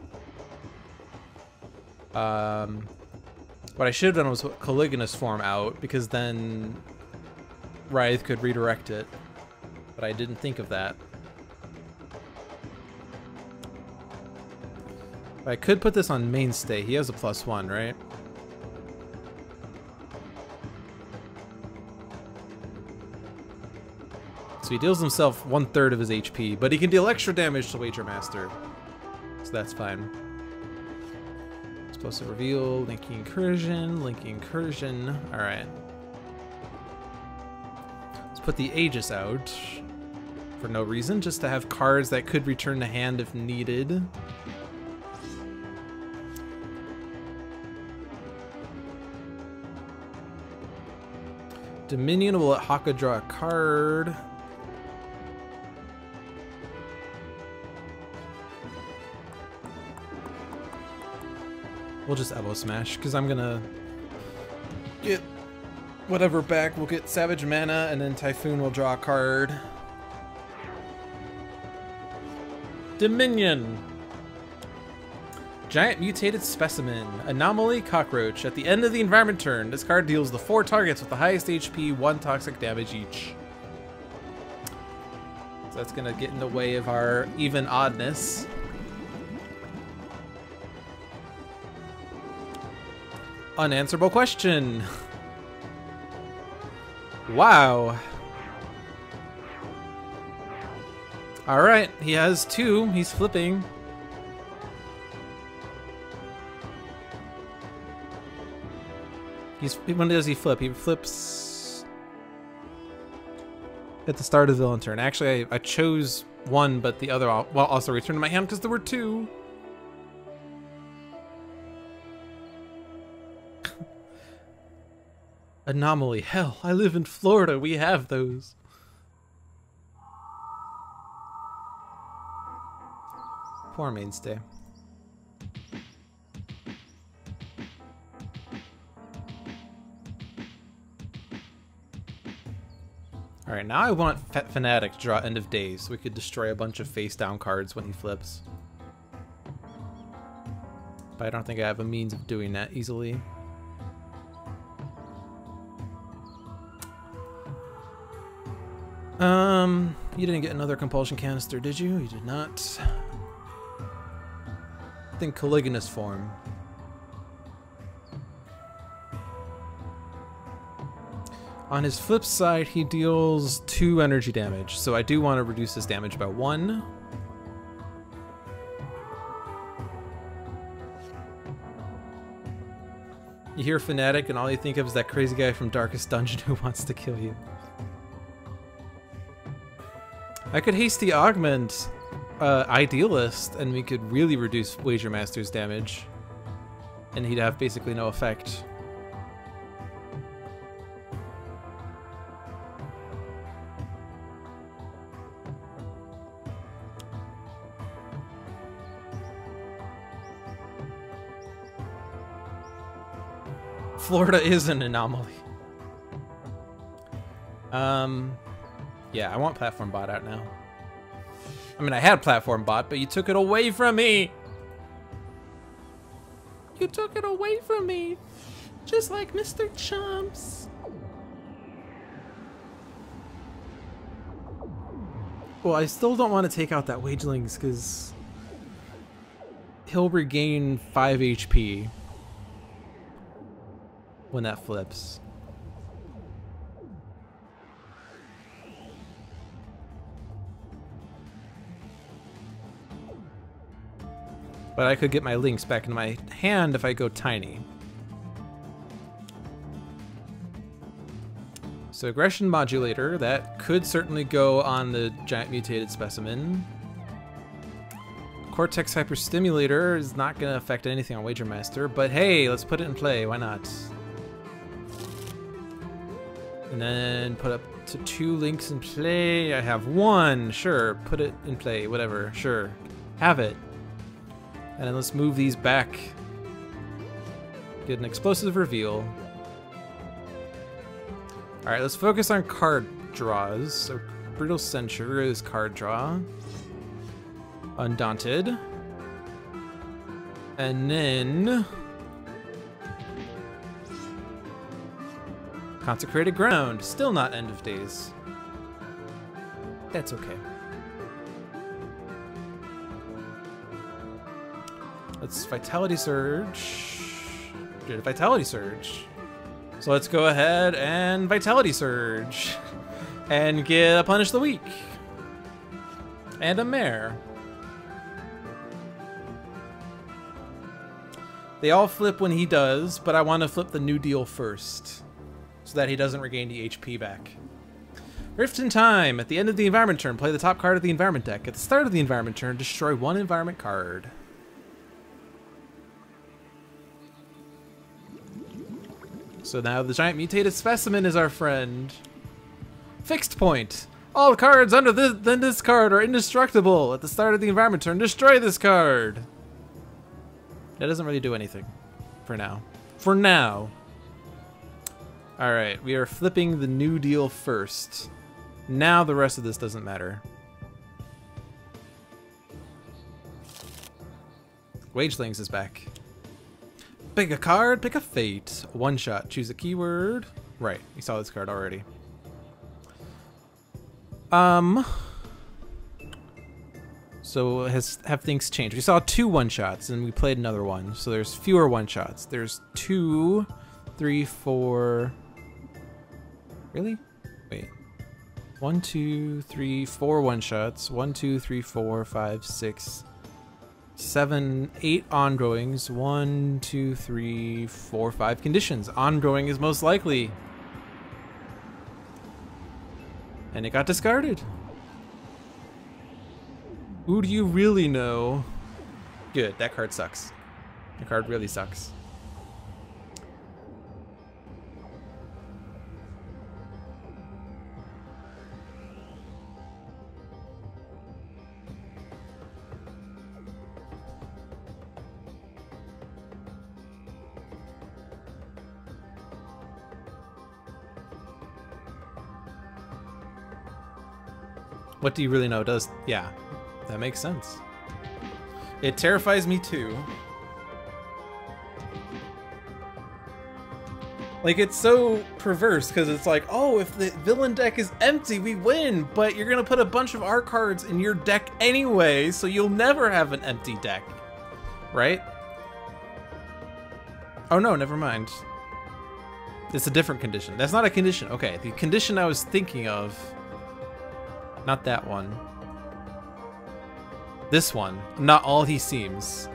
What I should have done was put Caligula's form out, because then Wraith could redirect it. But I didn't think of that. But I could put this on Mainstay. He has a +1, right? So he deals himself 1/3 of his HP, but he can deal extra damage to Wager Master. So that's fine. Explosive Reveal, Linky Incursion. Alright. Let's put the Aegis out. For no reason, just to have cards that could return to hand if needed. Dominion will let Haka draw a card. We'll just Elbow Smash, because I'm gonna get whatever back. We'll get Savage Mana, and then Typhoon will draw a card. Dominion! Giant Mutated Specimen. Anomaly Cockroach. At the end of the environment turn, this card deals the 4 targets with the highest HP 1 toxic damage each. So that's gonna get in the way of our even oddness. Unanswerable question. Wow. Alright, he has 2. He's flipping. When does he flip? He flips at the start of the villain turn. Actually, I chose 1, but the other also returned to my hand because there were 2. Anomaly. Hell, I live in Florida. We have those. Poor Mainstay. Alright, now I want Fanatic to draw End of Days so we could destroy a bunch of face-down cards when he flips. But I don't think I have a means of doing that easily. You didn't get another Compulsion Canister, did you? You did not. I think Caligula's form. On his flip side, he deals 2 energy damage, so I do want to reduce his damage by 1. You hear Fanatic and all you think of is that crazy guy from Darkest Dungeon who wants to kill you. I could Hasty Augment Idealist, and we could really reduce Wager Master's damage. And he'd have basically no effect. Florida is an anomaly. Yeah, I want Platform Bot out now. I mean, I had Platform Bot, but you took it away from me! You took it away from me! Just like Mr. Chumps! Well, I still don't want to take out that Wagelings, because he'll regain 5 HP when that flips. But I could get my links back in my hand if I go tiny. So Aggression Modulator, that could certainly go on the Giant Mutated Specimen. Cortex Hyperstimulator is not going to affect anything on Wager Master, but hey, let's put it in play, why not? And then put up to 2 links in play. I have 1, sure, put it in play, whatever, sure. Have it. And then let's move these back. Get an explosive reveal. Alright, let's focus on card draws. So Brutal Censure is card draw. Undaunted. And then Consecrated Ground. Still not End of Days. That's okay. Let's Vitality Surge. Did a Vitality Surge. So let's go ahead and Vitality Surge. And get a Punish the Weak. And a Mare. They all flip when he does, but I want to flip the New Deal first, so that he doesn't regain the HP back. Rift in Time. At the end of the environment turn, play the top card of the environment deck. At the start of the environment turn, destroy one environment card. So now the giant mutated specimen is our friend. Fixed Point. All cards under this card are indestructible. At the start of the environment turn, destroy this card. That doesn't really do anything for now. For now. Alright, we are flipping the New Deal first. Now the rest of this doesn't matter. Wagelings is back. Pick a card, pick a fate. One shot, choose a keyword. Right, we saw this card already. So have things changed? We saw 2 one-shots and we played another one. So there's fewer one-shots. There's 2, 3, 4. Really? Wait. 1, 2, 3, 4 one-shots. 1, 2, 3, 4, 5, 6, 7, 8 ongoings. 1, 2, 3, 4, 5 conditions. Ongoing is most likely. And it got discarded. Who do you really know? Good, that card sucks. The card really sucks. What do you really know? Does, yeah, that makes sense. It terrifies me too. Like, it's so perverse because it's like, oh, if the villain deck is empty, we win, but you're gonna put a bunch of our cards in your deck anyway, so you'll never have an empty deck, right? Oh no, never mind. It's a different condition. That's not a condition. Okay, the condition I was thinking of, not that one. This one, not all he seems.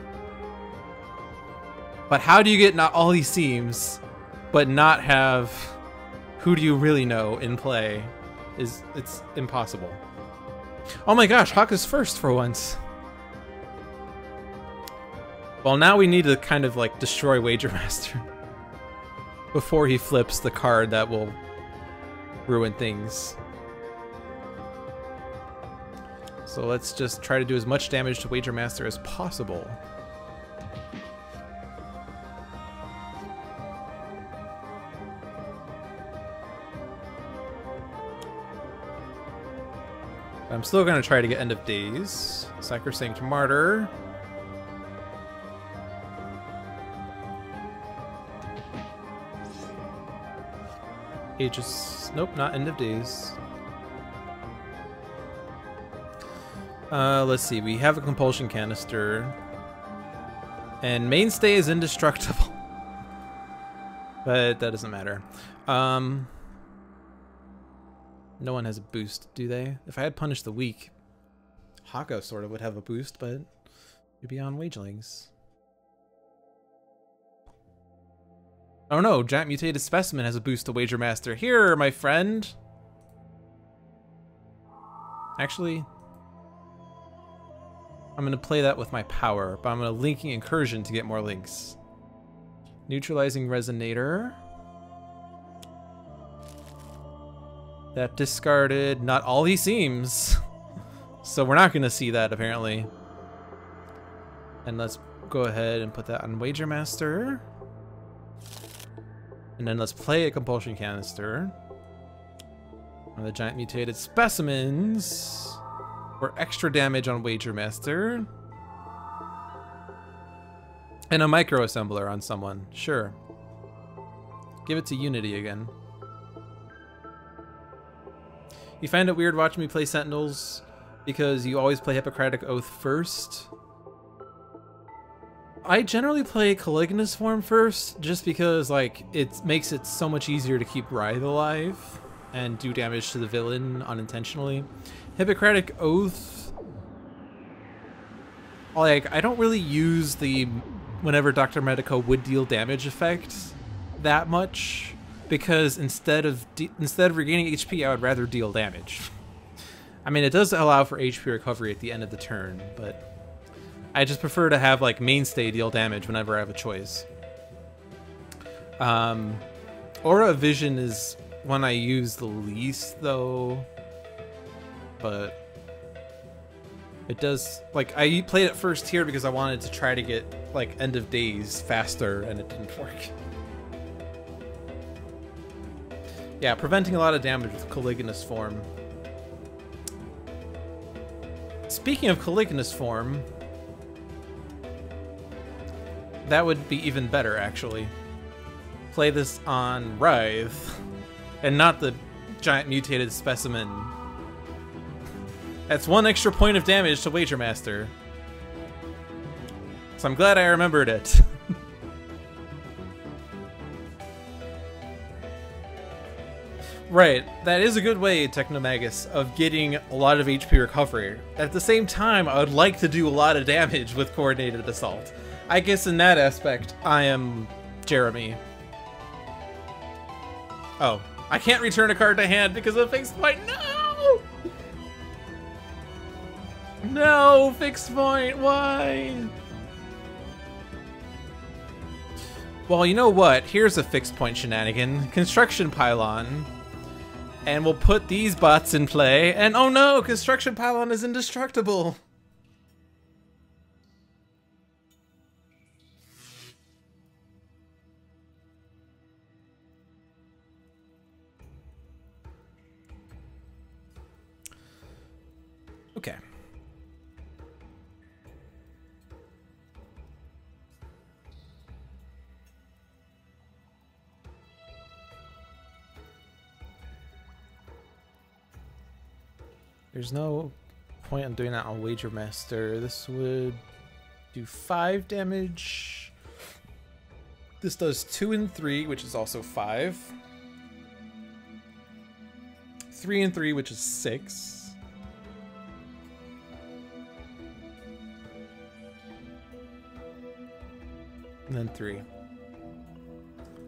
But how do you get not all he seems, but not have who do you really know in play? It's impossible. Oh my gosh, Haka's first for once. Well, now we need to kind of like destroy Wagermaster before he flips the card that will ruin things. So let's just try to do as much damage to Wagermaster as possible. I'm still going to try to get End of Days. Sacrosanct Martyr. Aegis. Nope, not End of Days. Let's see. We have a Compulsion Canister. And Mainstay is indestructible. But that doesn't matter. No one has a boost, do they? If I had Punish the Weak, Haka sort of would have a boost, but you'd be on Wagelings. Oh no, Giant Mutated Specimen has a boost to Wagermaster. Here, my friend! Actually, I'm going to play that with my power, but I'm going to Linking Incursion to get more links. Neutralizing Resonator. That discarded not all he seems. So we're not going to see that, apparently. And let's go ahead and put that on Wager Master. And then let's play a Compulsion Canister. On the giant mutated specimens. For extra damage on Wager Master. And a micro assembler on someone. Sure. Give it to Unity again. You find it weird watching me play Sentinels because you always play Hippocratic Oath first. I generally play Caligula's form first, just because like it makes it so much easier to keep Writhe alive and do damage to the villain unintentionally. Hippocratic Oath, like I don't really use the whenever Dr. Medico would deal damage effect that much, because instead of regaining HP, I would rather deal damage. I mean, it does allow for HP recovery at the end of the turn, but I just prefer to have like mainstay deal damage whenever I have a choice. Aura of Vision is one I use the least though, but it does, like, I played it first here because I wanted to try to get like End of Days faster and it didn't work. Yeah, preventing a lot of damage with Caligula's form. Speaking of Caligula's form, that would be even better, actually. Play this on Writhe, and not the giant mutated specimen. That's one extra point of damage to Wager Master. So I'm glad I remembered it. Right, that is a good way, Technomagus, of getting a lot of HP recovery. At the same time, I would like to do a lot of damage with Coordinated Assault. I guess in that aspect, I am Jeremy. Oh, I can't return a card to hand because of Fixed Point. No! No, Fixed Point, why? Well, you know what? Here's a Fixed Point shenanigan. Construction Pylon. And we'll put these bots in play, and oh no, Construction Pylon is indestructible! Okay. There's no point in doing that on Wager Master. This would do 5 damage. This does 2 and 3, which is also 5. 3 and 3, which is 6. And then 3.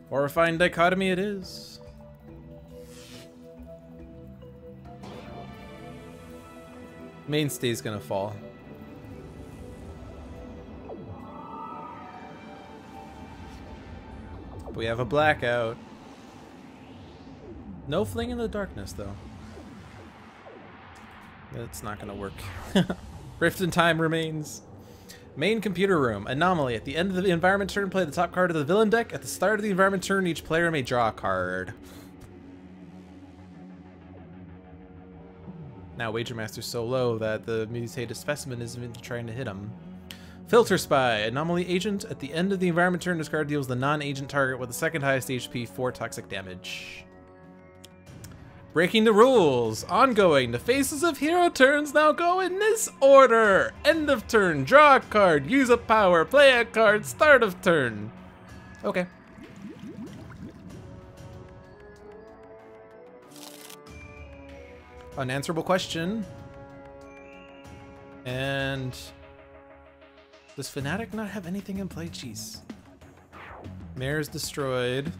Horrifying dichotomy it is. Mainstay's gonna fall. We have a blackout. No Fling in the Darkness, though. That's not gonna work. Rift in Time remains. Main computer room. Anomaly. At the end of the environment turn, play the top card of the villain deck. At the start of the environment turn, each player may draw a card. Now Wager Master's so low that the mutated specimen isn't even trying to hit him. Filter Spy. Anomaly agent. At the end of the environment turn, this card deals the non-agent target with the second highest HP 4 toxic damage. Breaking the rules. Ongoing. The phases of hero turns now go in this order. End of turn. Draw a card. Use a power. Play a card. Start of turn. Okay. Unanswerable question. And does Fanatic not have anything in play? Jeez. Mare is destroyed.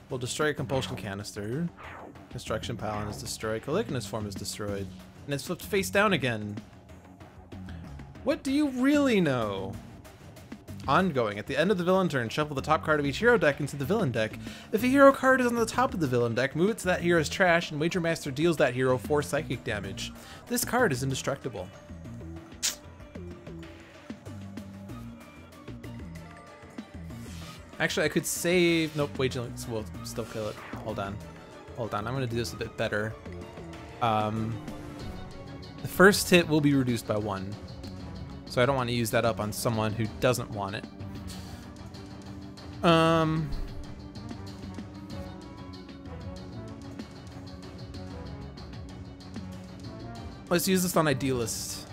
We'll destroy a Compulsion Canister. Construction Pylon is destroyed. Caligula's form is destroyed. And it's flipped face down again. What do you really know? Ongoing. At the end of the villain turn, shuffle the top card of each hero deck into the villain deck. If a hero card is on the top of the villain deck, move it to that hero's trash, and Wager Master deals that hero 4 psychic damage. This card is indestructible. Actually, I could save... Nope, Wagelings will still kill it. Hold on. Hold on, I'm gonna do this a bit better. The first hit will be reduced by 1. So I don't want to use that up on someone who doesn't want it. Let's use this on Idealist.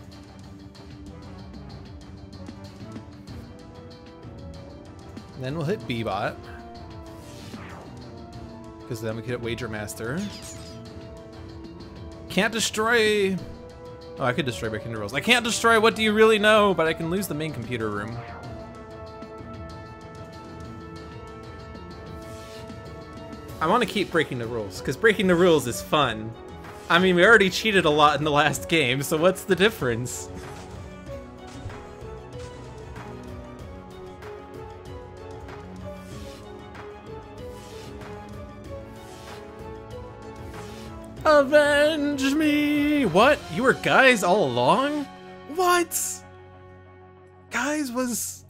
And then we'll hit B-Bot. Because then we can hit Wager Master. Can't destroy... Oh, I could destroy Breaking the Rules. I can't destroy What Do You Really Know, but I can lose the main computer room. I want to keep Breaking the Rules, because Breaking the Rules is fun. I mean, we already cheated a lot in the last game, so what's the difference? Avenge me! What? You were guys all along? What? Guys was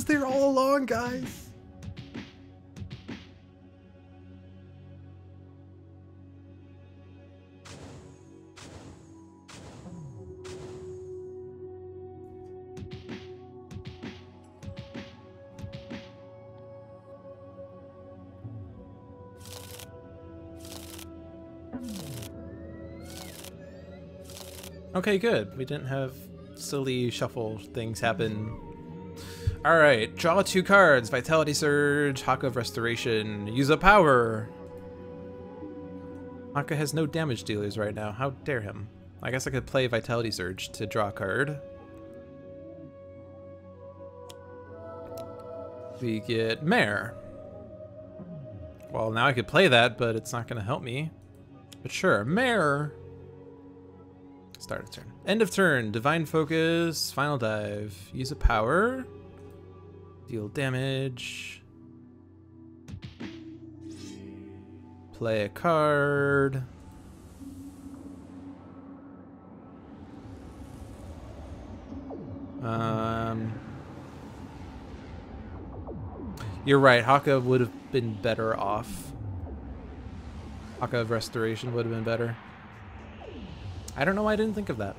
there all along, guys. Okay, good. We didn't have silly shuffle things happen. Alright, draw 2 cards. Vitality Surge, Haka of Restoration. Use a power. Haka has no damage dealers right now. How dare him. I guess I could play Vitality Surge to draw a card. We get Mare. Well, now I could play that, but it's not going to help me. But sure, Mare. Start of turn. End of turn. Divine Focus. Final Dive. Use a power. Deal damage. Play a card. You're right. Haka would have been better off. Haka of Restoration would have been better. I don't know why I didn't think of that.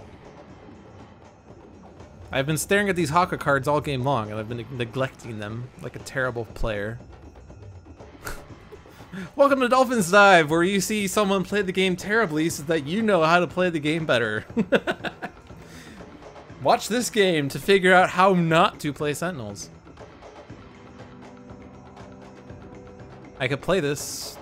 I've been staring at these Haka cards all game long, and I've been neglecting them like a terrible player. Welcome to Dolphin's Dive, where you see someone play the game terribly so that you know how to play the game better. Watch this game to figure out how not to play Sentinels. I could play this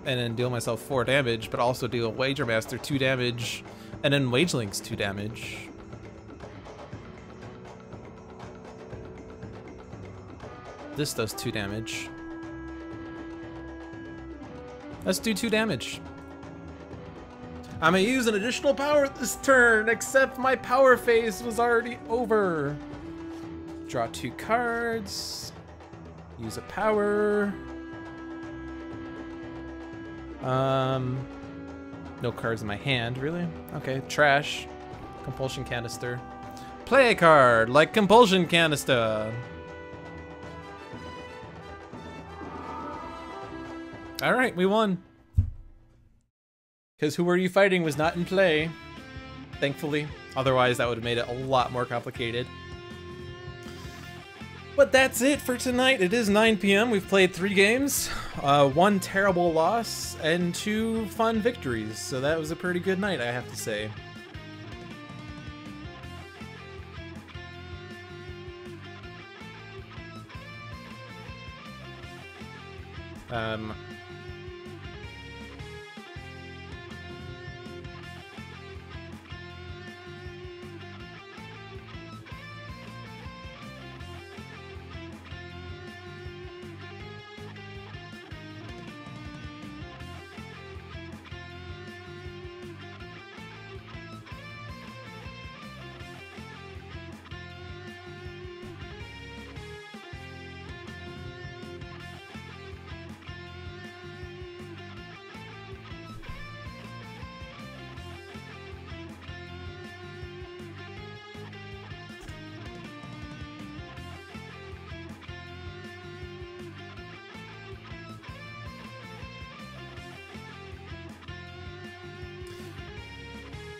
and then deal myself 4 damage, but also deal Wager Master 2 damage, and then Wagelings 2 damage. This does 2 damage. Let's do 2 damage. I'm gonna use an additional power this turn, except my power phase was already over. Draw 2 cards. Use a power. No cards in my hand, really? Okay, trash. Compulsion Canister. Play a card, like Compulsion Canister. Alright, we won. Because Who Are You Fighting was not in play, thankfully. Otherwise, that would have made it a lot more complicated. But that's it for tonight. It is 9 p.m. We've played 3 games, 1 terrible loss, and 2 fun victories. So that was a pretty good night, I have to say.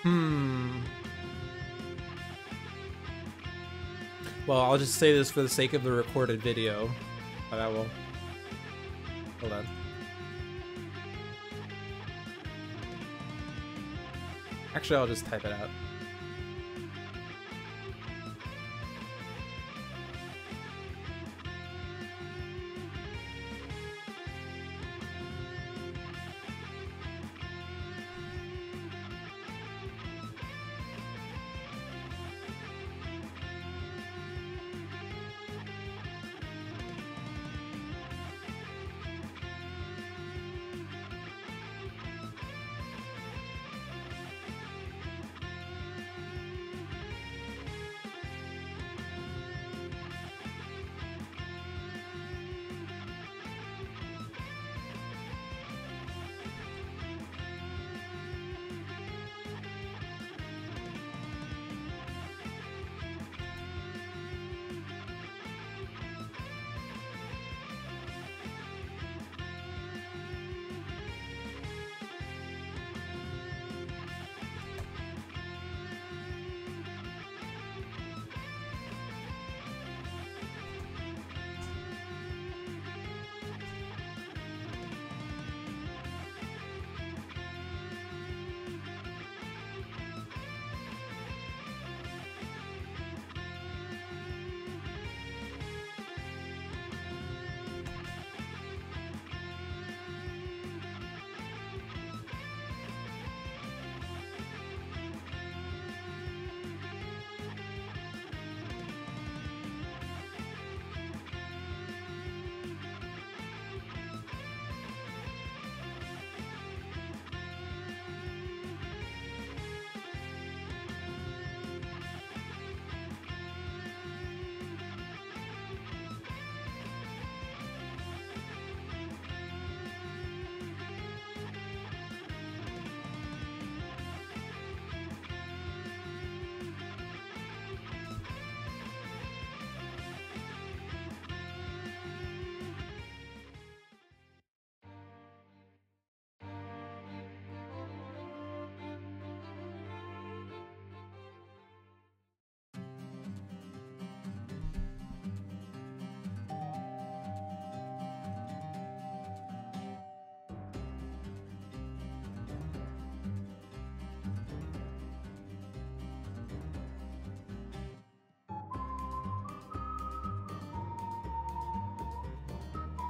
Well, I'll just say this for the sake of the recorded video, but I will. Hold on. Actually, I'll just type it out.